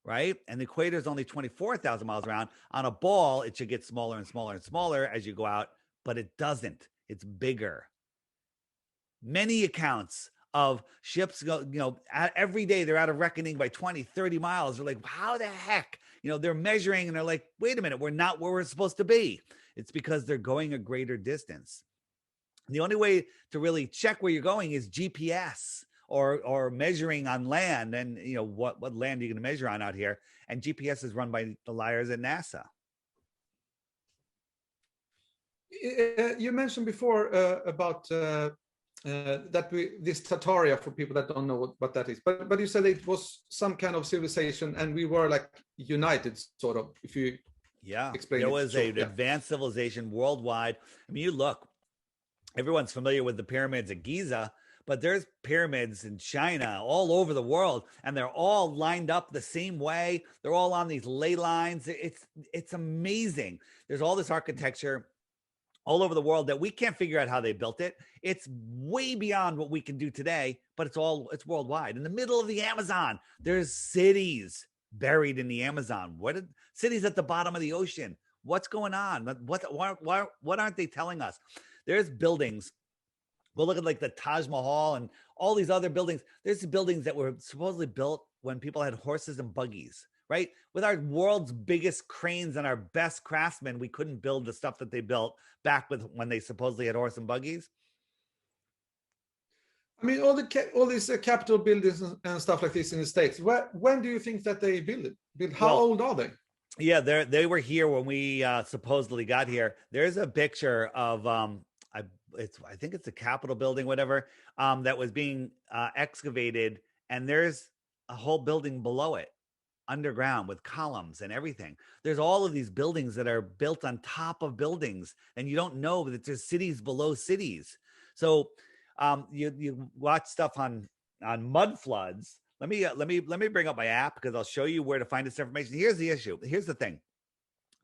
right? And the equator is only 24,000 miles around. On a ball, it should get smaller and smaller and smaller as you go out, but it doesn't. It's bigger. Many accounts of ships go, every day they're out of reckoning by 20, 30 miles. They're like, how the heck? They're measuring and they're like, wait a minute, we're not where we're supposed to be. It's because they're going a greater distance. The only way to really check where you're going is GPS or measuring on land. And, what land are you going to measure on out here? And GPS is run by the liars at NASA. You mentioned before about this Tartaria, for people that don't know what that is. But you said it was some kind of civilization, and we were like united, sort of. If you Yeah, explain there it was short, an yeah. advanced civilization worldwide. I mean, you look, everyone's familiar with the pyramids at Giza, but there's pyramids in China all over the world, and they're all lined up the same way. They're all on these ley lines. It's amazing. There's all this architecture all over the world that we can't figure out how they built it. It's way beyond what we can do today, but it's worldwide. In the middle of the Amazon, there's cities buried in the Amazon. Cities at the bottom of the ocean? What's going on? What aren't they telling us? There's buildings. Go look at like the Taj Mahal and all these other buildings. There's buildings that were supposedly built when people had horses and buggies, right? With our world's biggest cranes and our best craftsmen, we couldn't build the stuff that they built back with when they supposedly had horse and buggies. I mean, all these Capitol buildings and stuff like this in the States. When do you think that they built it? How Well, old are they? yeah, they were here when we supposedly got here. There's a picture of I think it's a Capitol building, whatever, that was being excavated, and there's a whole building below it, underground with columns and everything. There's all of these buildings that are built on top of buildings, and you don't know that there's cities below cities. So you watch stuff on mud floods. Let me bring up my app because I'll show you where to find this information. Here's the issue. Here's the thing.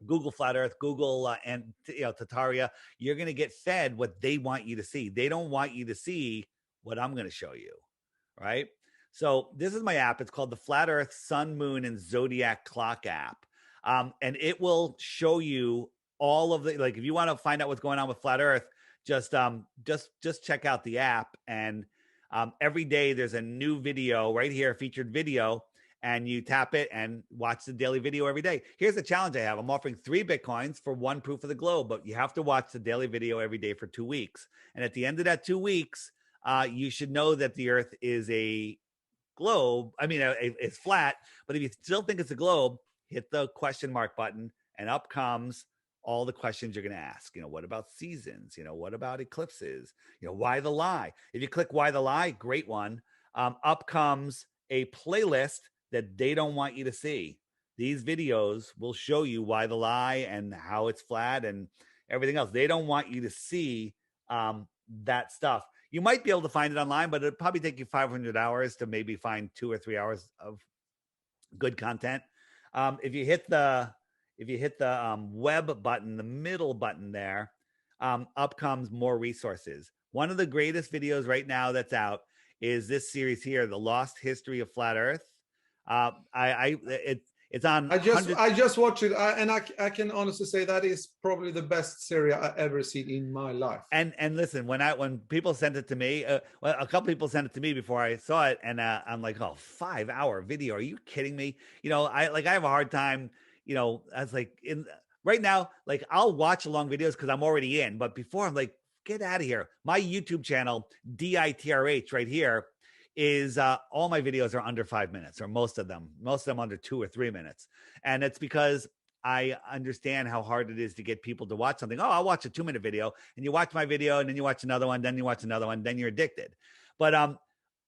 Google Flat Earth, Google and Tataria, you're going to get fed what they want you to see. They don't want you to see what I'm going to show you, right? So this is my app. It's called the Flat Earth Sun, Moon, and Zodiac Clock app, and it will show you all of the, like, if you want to find out what's going on with Flat Earth, just check out the app, and every day there's a new video right here, featured video, and you tap it and watch the daily video every day. Here's the challenge I have. I'm offering 3 Bitcoins for 1 proof of the globe, but you have to watch the daily video every day for 2 weeks. And at the end of that 2 weeks, you should know that the Earth is a globe. I mean, it's flat, but if you still think it's a globe, hit the question mark button, and up comes all the questions you're going to ask. What about seasons? What about eclipses? Why the lie? If you click why the lie, great one. Up comes a playlist that they don't want you to see. These videos will show you why the lie and how it's flat and everything else. They don't want you to see that stuff. You might be able to find it online, but it'll probably take you 500 hours to maybe find 2 or 3 hours of good content. If you hit the web button, the middle button there, up comes more resources. One of the greatest videos right now that's out is this series here, The Lost History of Flat Earth. It's on. I just watched it, and I can honestly say that is probably the best series I ever seen in my life. And listen, when people sent it to me, well, a couple people sent it to me before I saw it, and I'm like, oh, 5-hour video? Are you kidding me? I have a hard time. I was like, right now, like, I'll watch long videos because I'm already in, but before, I'm like, get out of here. My YouTube channel, DITRH, right here, is all my videos are under 5 minutes, or most of them under 2 or 3 minutes. And it's because I understand how hard it is to get people to watch something. Oh, I'll watch a 2-minute video, and you watch my video, and then you watch another one, then you watch another one, then you're addicted. But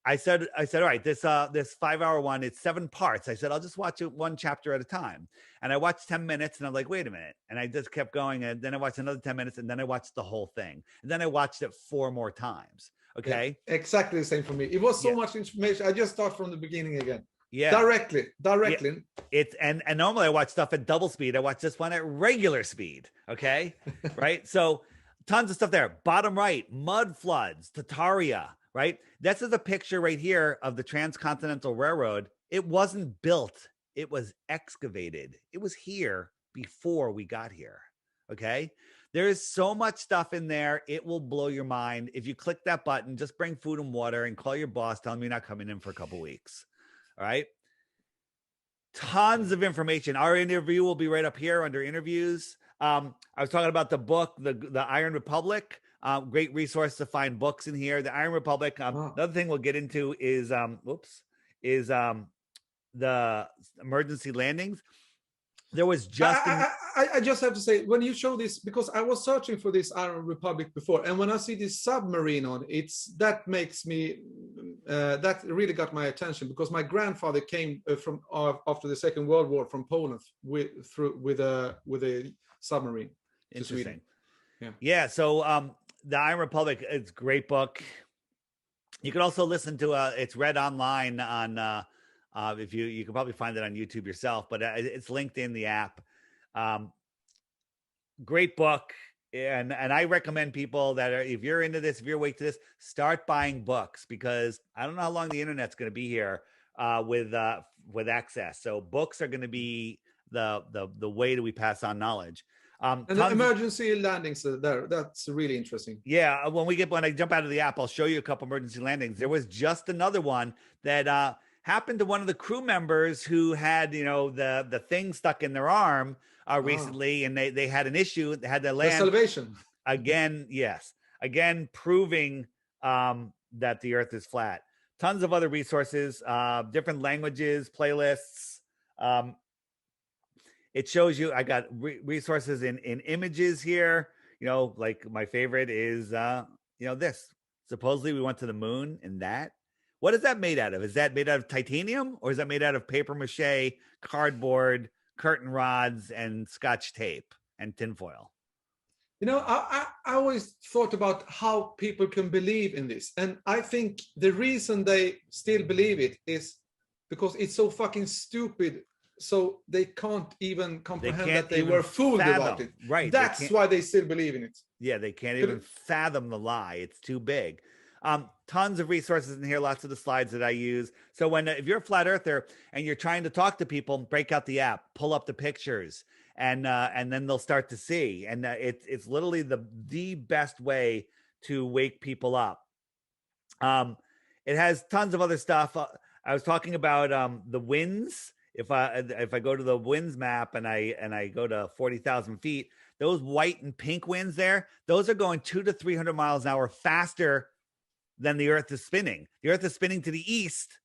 I said, all right, this 5-hour one, it's 7 parts. I said, I'll just watch it 1 chapter at a time. And I watched 10 minutes, and I'm like, wait a minute. And I just kept going. And then I watched another 10 minutes, and then I watched the whole thing. And then I watched it 4 more times. Okay. Yeah, exactly the same for me. It was so much information. I just start from the beginning again. Yeah. Directly. Yeah. It's and normally I watch stuff at double speed. I watch this one at regular speed. Okay. Right. So tons of stuff there. Bottom right, mud floods, Tataria, right? This is a picture right here of the Transcontinental Railroad. It wasn't built, it was excavated. It was here before we got here. Okay. There is so much stuff in there. It will blow your mind. If you click that button, just bring food and water and call your boss. Tell him you're not coming in for a couple weeks. All right. Tons of information. Our interview will be right up here under interviews. I was talking about the book, the Iron Republic. Great resource to find books in here. The Iron Republic. Another thing we'll get into is the emergency landings. There was just an I just have to say, when you show this, because I was searching for this Iron Republic before, and when I see this submarine on, that makes me that really got my attention, because my grandfather came from after the Second World War from Poland with a submarine to Sweden. Yeah. So the Iron Republic, it's a great book. You can also listen to it's read online on if you can probably find it on YouTube yourself, but it's linked in the app. Great book. And I recommend people that are, if you're into this, if you're awake to this, start buying books, because I don't know how long the internet's going to be here with access. So books are going to be the way that we pass on knowledge. And the emergency landings that's really interesting. Yeah, when I jump out of the app, I'll show you a couple emergency landings. There was just another one that happened to one of the crew members who had, the thing stuck in their arm recently, and they had an issue. They had to land. The salvation. Again, yes. Again, proving that the Earth is flat. Tons of other resources, different languages, playlists. It shows you, I got resources in images here. Like my favorite is, this. Supposedly we went to the moon in that. What is that made out of? Is that made out of titanium, or is that made out of paper mache, cardboard, curtain rods, and Scotch tape and tinfoil? I always thought about how people can believe in this. And I think the reason they still believe it is because it's so fucking stupid. So they can't even comprehend that they were fooled about it. Right. That's why they still believe in it. Yeah, they can't even fathom the lie. It's too big. Tons of resources in here, lots of the slides that I use. So if you're a flat earther and you're trying to talk to people, break out the app, pull up the pictures, and then they'll start to see. And it's literally the best way to wake people up. It has tons of other stuff. I was talking about the winds. If I go to the winds map and I go to 40,000 feet, those white and pink winds there, those are going 200 to 300 miles an hour faster than the Earth is spinning. The Earth is spinning to the east.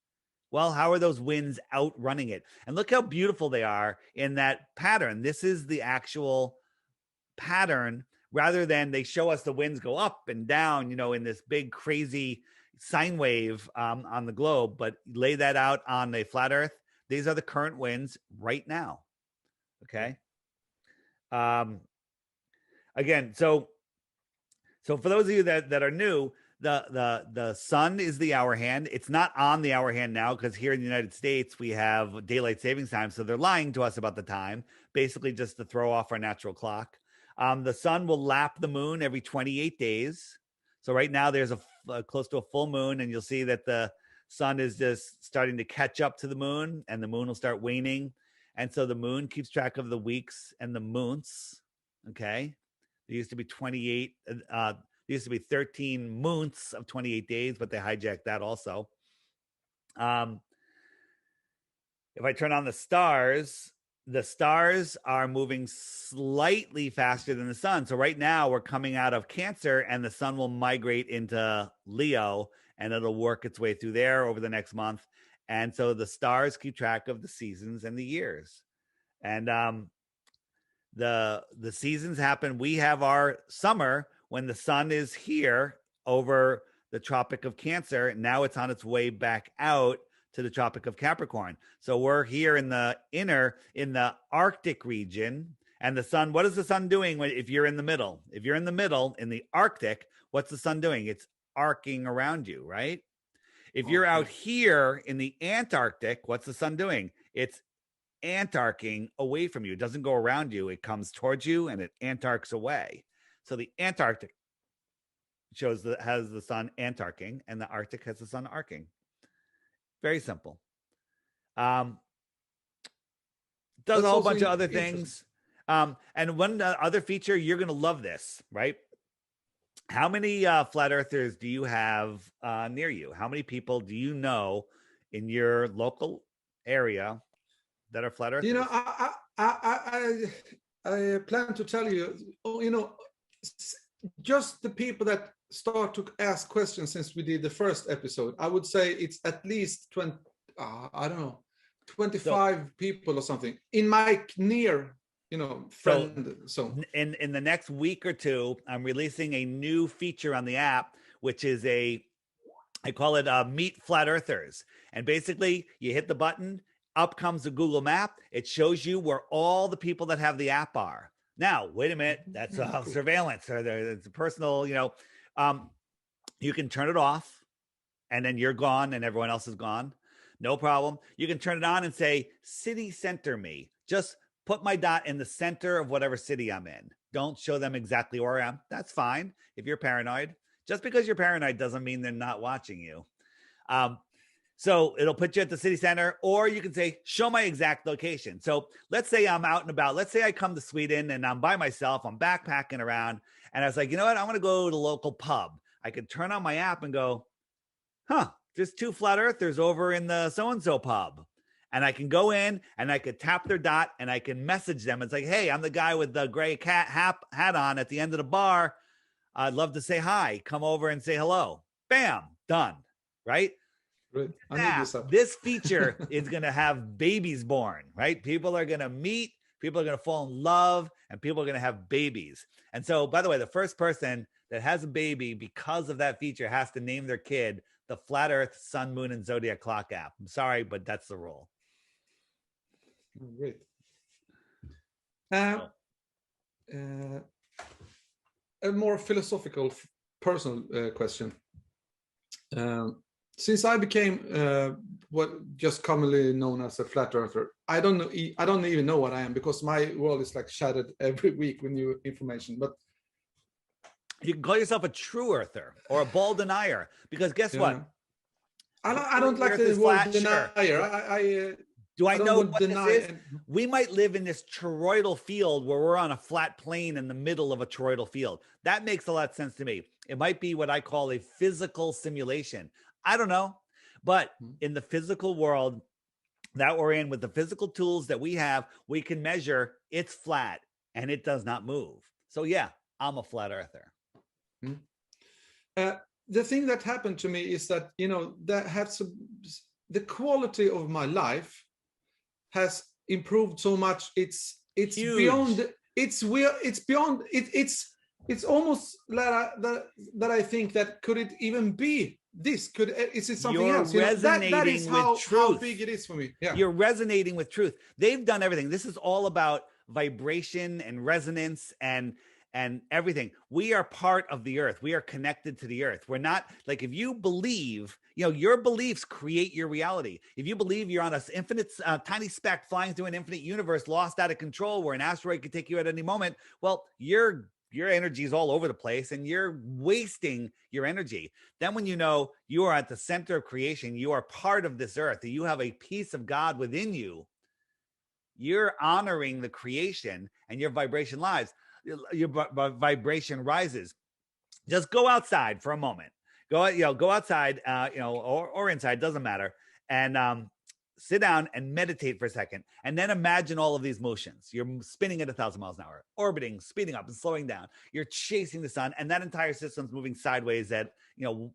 Well, how are those winds outrunning it? And look how beautiful they are in that pattern. This is the actual pattern, rather than they show us the winds go up and down, in this big crazy sine wave on the globe, but lay that out on a flat Earth. These are the current winds right now. Okay. Again, so for those of you that are new, the sun is the hour hand. It's not on the hour hand now, because here in the United States we have daylight savings time, so they're lying to us about the time, basically just to throw off our natural clock. The sun will lap the moon every 28 days. So right now there's a close to a full moon, and you'll see that the sun is just starting to catch up to the moon, and the moon will start waning. And so the moon keeps track of the weeks and the months. Okay. There used to be 13 months of 28 days, but they hijacked that also. If I turn on the stars are moving slightly faster than the sun. So right now we're coming out of Cancer, and the sun will migrate into Leo, and it'll work its way through there over the next month. And so the stars keep track of the seasons and the years. And the seasons happen. We have our summer when the sun is here over the Tropic of Cancer. Now it's on its way back out to the Tropic of Capricorn. So we're here in the Arctic region, and the sun, what is the sun doing if you're in the middle? If you're in the middle in the Arctic, what's the sun doing? It's arcing around you, right? If you're out here in the Antarctic, what's the sun doing? It's antarcing away from you. It doesn't go around you. It comes towards you and it antarcs away. So the Antarctic has the sun antarcing, and the Arctic has the sun arcing. Very simple. Does a whole bunch of other things. And one other feature, you're going to love this, right? How many flat earthers do you have near you? How many people do you know in your local area that are flat earthers? I plan to tell you, just the people that start to ask questions since we did the first episode, I would say it's at least 20, I don't know, So 25 people or something in my near, so friend zone. in the next week or two, I'm releasing a new feature on the app, which is I call it Meet Flat Earthers. And basically, you hit the button, up comes the Google map. It shows you where all the people that have the app are. Now, wait a minute, that's Cool. surveillance, or it's a personal, um, you can turn it off and then you're gone and everyone else is gone. No problem. You can turn it on and say, city center me. Just put my dot in the center of whatever city I'm in. Don't show them exactly where I am. That's fine if you're paranoid. Just because you're paranoid doesn't mean they're not watching you. Um, so it'll put you at the city center, or you can say, show my exact location. So let's say I'm out and about. Let's say I come to Sweden and I'm by myself. I'm backpacking around. And I was like, you know what? I want to go to the local pub. I could turn on my app and go, huh, there's two flat earthers over in the so-and-so pub. And I can go in and I could tap their dot and I can message them. It's like, hey, I'm the guy with the gray hat on at the end of the bar. I'd love to say hi. Come over and say hello. Bam, done. Right? Great. I need Now, this up. this feature is going to have babies born, right? People are going to meet, people are going to fall in love, and people are going to have babies. And so, by the way, the first person that has a baby because of that feature has to name their kid the Flat Earth, Sun, Moon, and Zodiac Clock app. I'm sorry, but that's the rule. Great. A more philosophical, personal question. Since I became what just commonly known as a flat earther, I don't know. I don't even know what I am because my world is like shattered every week with new information. But you can call yourself a true earther or a ball denier because guess what? I don't like the word denier. Sure. Do I know what this is? We might live in this toroidal field where we're on a flat plane in the middle of a toroidal field. That makes a lot of sense to me. It might be what I call a physical simulation. I don't know. But in the physical world that we're in with the physical tools that we have, we can measure it's flat and it does not move. So yeah, I'm a flat earther. The thing that happened to me is that, that has the quality of my life has improved so much. It's huge. Beyond. It's beyond. It's almost that I think that could it even be this? Is it something else? That is how big it is for me. Yeah. You're resonating with truth. They've done everything. This is all about vibration and resonance and everything. We are part of the earth. We are connected to the earth. We're not like, if you believe, your beliefs create your reality. If you believe you're on an infinite tiny speck flying through an infinite universe, lost out of control, where an asteroid could take you at any moment, well, your energy is all over the place and you're wasting your energy. Then when you are at the center of creation, you are part of this earth, you have a piece of God within you, you're honoring the creation and your vibration rises. Just go outside for a moment. Go outside, or inside, doesn't matter. And sit down and meditate for a second. And then imagine all of these motions. You're spinning at 1,000 miles an hour, orbiting, speeding up and slowing down. You're chasing the sun, and that entire system's moving sideways at,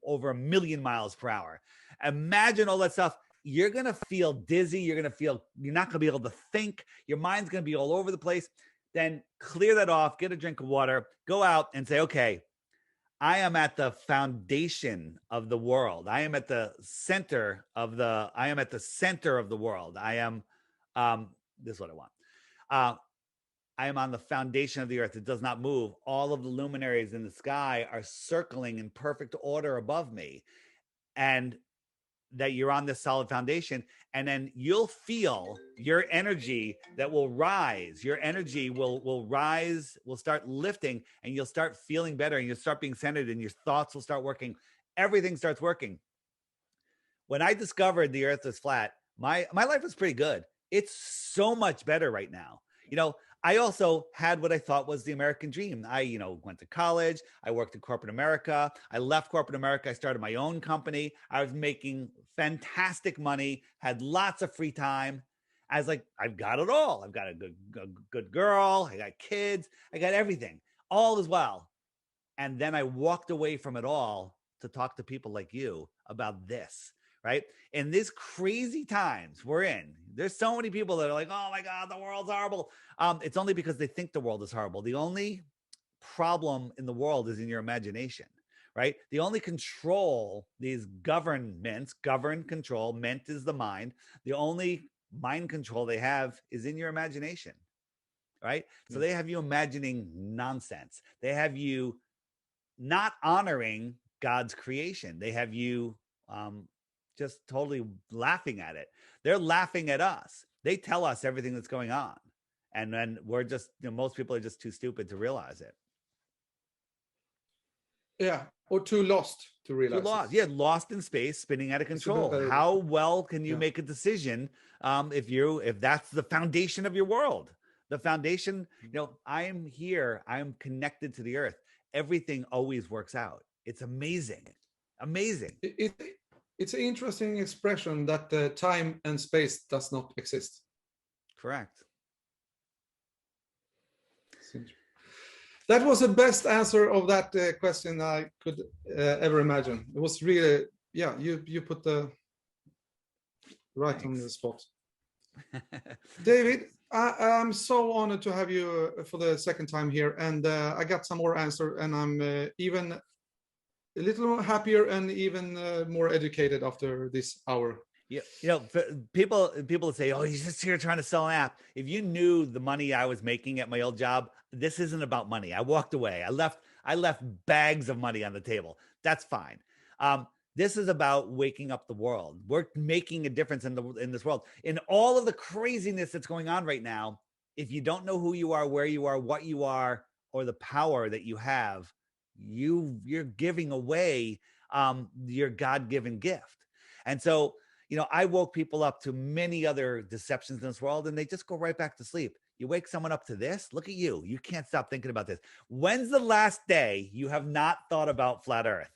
over 1 million miles per hour. Imagine all that stuff. You're going to feel dizzy. You're not going to be able to think. Your mind's going to be all over the place. Then clear that off, get a drink of water, go out and say, okay, I am at the foundation of the world. I am at the center of the world. I am, this is what I want. I am on the foundation of the earth. It does not move. All of the luminaries in the sky are circling in perfect order above me. And that you're on this solid foundation, and then you'll feel your energy that will rise. Your energy will rise, will start lifting, and you'll start feeling better, and you'll start being centered, and your thoughts will start working. Everything starts working. When I discovered the earth was flat, my life was pretty good. It's so much better right now. I also had what I thought was the American dream. I, went to college. I worked in corporate America. I left corporate America. I started my own company. I was making fantastic money, had lots of free time. I was like, I've got it all. I've got a good girl. I got kids. I got everything. All is well. And then I walked away from it all to talk to people like you about this, right? In these crazy times we're in, there's so many people that are like, oh my God, the world's horrible. It's only because they think the world is horrible. The only problem in the world is in your imagination, right? The only control these governments govern, control, ment is the mind. The only mind control they have is in your imagination, right? So they have you imagining nonsense. They have you not honoring God's creation. They have you just totally laughing at it. They're laughing at us. They tell us everything that's going on. And then we're just, most people are just too stupid to realize it. Yeah, or too lost to realize. Too lost. Yeah, lost in space, spinning out of control. How well can you make a decision if that's the foundation of your world? The foundation, I'm here, I'm connected to the earth. Everything always works out. It's amazing. Amazing. It's an interesting expression that time and space does not exist. Correct. That was the best answer of that question I could ever imagine. It was really, you put the right Thanks. On the spot. David, I'm so honored to have you for the second time here, and I got some more answer, and I'm even a little more happier and even more educated after this hour. Yeah, people say, "Oh, he's just here trying to sell an app." If you knew the money I was making at my old job, this isn't about money. I walked away. I left bags of money on the table. That's fine. This is about waking up the world. We're making a difference in this world. In all of the craziness that's going on right now, if you don't know who you are, where you are, what you are, or the power that you have, you're giving away your God-given gift. And so, I woke people up to many other deceptions in this world, and they just go right back to sleep. You wake someone up to this, look at you. You can't stop thinking about this. When's the last day you have not thought about flat Earth?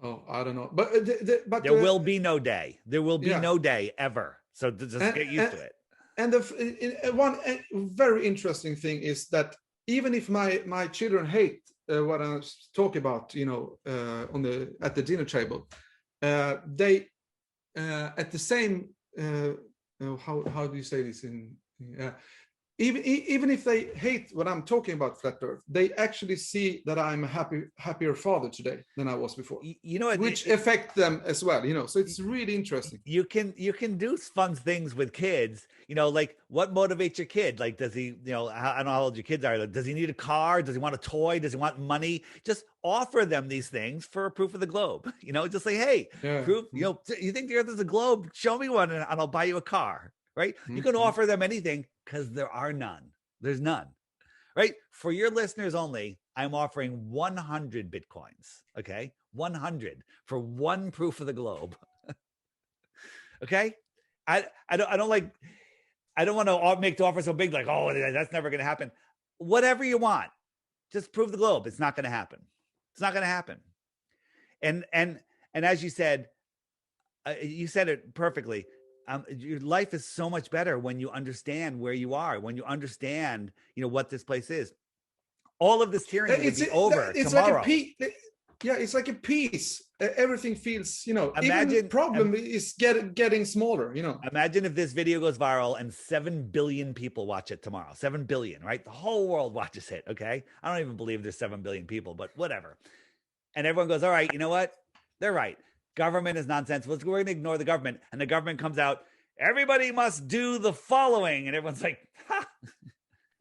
Oh, I don't know. But there will be no day. There will be no day ever. So just get used to it. And one very interesting thing is that even if my children hate what I talk about, at the dinner table, they at the same how do you say this in even if they hate what I'm talking about flat Earth, they actually see that I'm a happier father today than I was before. Which affect them as well. So it's really interesting. You can do fun things with kids. Like what motivates your kid? Like, does he? I don't know how old your kids are. Like, does he need a car? Does he want a toy? Does he want money? Just offer them these things for a proof of the globe. Just say, hey, proof. You think the Earth is a globe? Show me one, and I'll buy you a car. Right? You can offer them anything because there are none. There's none. Right? For your listeners only, I'm offering 100 Bitcoins. Okay? 100 for one proof of the globe. Okay? I don't want to make the offer so big, like, oh, that's never going to happen. Whatever you want, just prove the globe. It's not going to happen. It's not going to happen. And as you said it perfectly. Your life is so much better when you understand where you are, when you understand, what this place is. All of this tyranny will be over tomorrow. It's like a piece. Everything feels, imagine even problem is getting smaller, Imagine if this video goes viral and 7 billion people watch it tomorrow. 7 billion, right? The whole world watches it, okay? I don't even believe there's 7 billion people, but whatever. And everyone goes, all right, you know what? They're right. Government is nonsense. We're going to ignore the government. And the government comes out, everybody must do the following. And everyone's like, ha,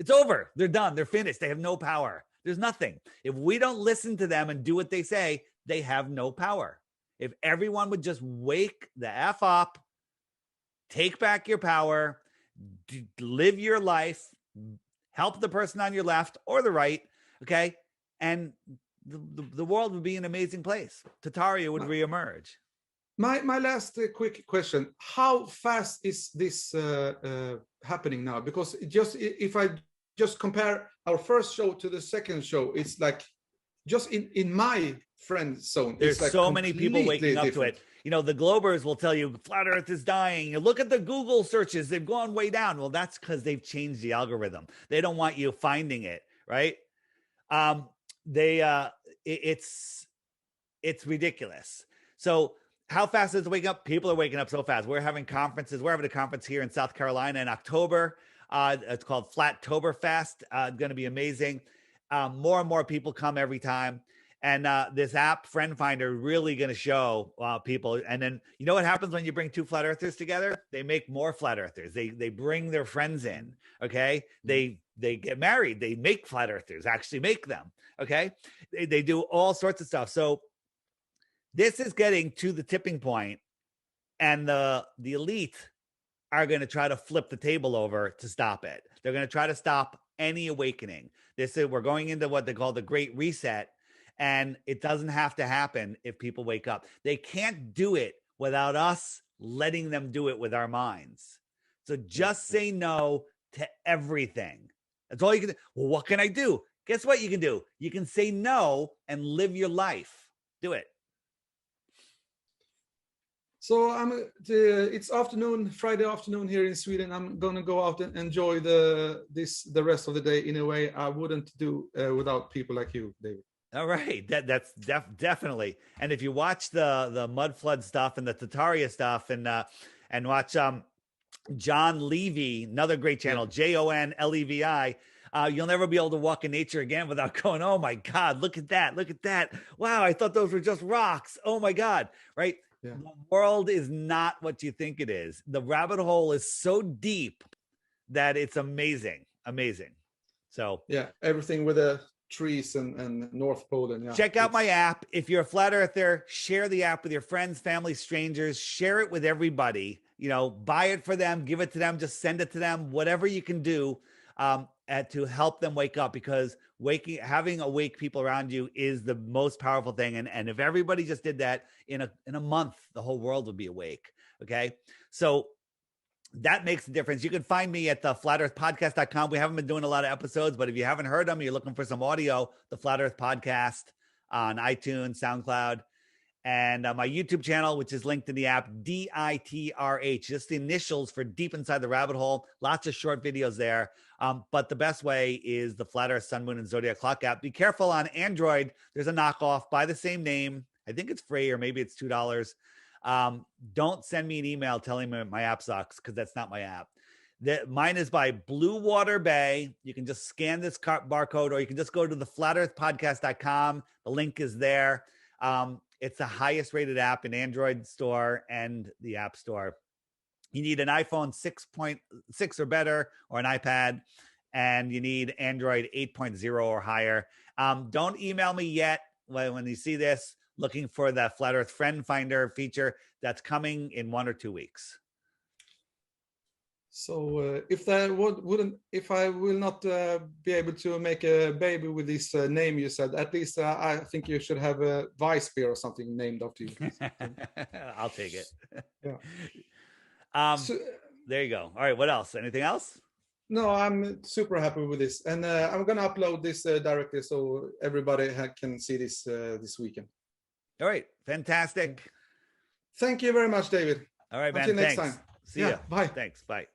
it's over. They're done. They're finished. They have no power. There's nothing. If we don't listen to them and do what they say, they have no power. If everyone would just wake the F up, take back your power, live your life, help the person on your left or the right, okay? And the world would be an amazing place. Tataria would reemerge. My last quick question: how fast is this happening now? Because if I just compare our first show to the second show, it's like just in my friend zone. There's like so many people waking up to it. The Globers will tell you flat Earth is dying. You look at the Google searches; they've gone way down. Well, that's because they've changed the algorithm. They don't want you finding it, right? It's ridiculous. So how fast is it waking up? People are waking up so fast. We're having conferences. We're having a conference here in South Carolina in October. It's called Flattoberfest. It's going to be amazing. More and more people come every time. And this app, Friend Finder, really going to show people. And then you know what happens when you bring two flat earthers together? They make more flat earthers. They bring their friends in. Okay, they get married. They make flat earthers. Actually, make them. Okay, they do all sorts of stuff. So this is getting to the tipping point, and the elite are going to try to flip the table over to stop it. They're going to try to stop any awakening. We're going into what they call the Great Reset. And it doesn't have to happen if people wake up. They can't do it without us letting them do it with our minds. So just say no to everything. That's all you can do. Well, what can I do? Guess what you can do? You can say no and live your life. Do it. So it's afternoon, Friday afternoon here in Sweden. I'm gonna go out and enjoy the rest of the day in a way I wouldn't do without people like you, David. All right, that's definitely. And if you watch the mud flood stuff and the Tataria stuff, and watch John Levy, another great channel, JONLEVI, you'll never be able to walk in nature again without going, oh my God, look at that. Wow, I thought those were just rocks. Oh my God, right? Yeah. The world is not what you think it is. The rabbit hole is so deep that it's amazing. So yeah, everything with a trees and North Pole. And check out my app. If you're a flat earther, share the app with your friends, family, strangers, share it with everybody, buy it for them, give it to them, just send it to them, whatever you can do to help them wake up, because having awake people around you is the most powerful thing. And if everybody just did that in a month, the whole world would be awake. Okay. So that makes a difference. You can find me at the flatearthpodcast.com. We haven't been doing a lot of episodes, but if you haven't heard them, you're looking for some audio, the Flat Earth Podcast on iTunes, SoundCloud, and my YouTube channel, which is linked in the app, DITRH, just the initials for Deep Inside the Rabbit Hole. Lots of short videos there. But the best way is the Flat Earth, Sun, Moon, and Zodiac Clock app. Be careful on Android. There's a knockoff by the same name. I think it's free, or maybe it's $2. Don't send me an email telling me my app sucks, because that's not my app. Mine is by Blue Water Bay. You can just scan this barcode, or you can just go to the flatearthpodcast.com. The link is there. It's the highest rated app in Android store and the App Store. You need an iPhone 6.6 or better, or an iPad, and you need Android 8.0 or higher. Don't email me yet when you see this, looking for the Flat Earth Friend Finder feature that's coming in 1 or 2 weeks. So if I will not be able to make a baby with this name you said, at least I think you should have a Vice beer or something named after you. I'll take it. Yeah. There you go. All right. What else? Anything else? No, I'm super happy with this, and I'm gonna upload this directly so everybody can see this this weekend. All right. Fantastic. Thank you very much, David. All right, man. Until next Thanks. time. See ya. Bye. Thanks. Bye.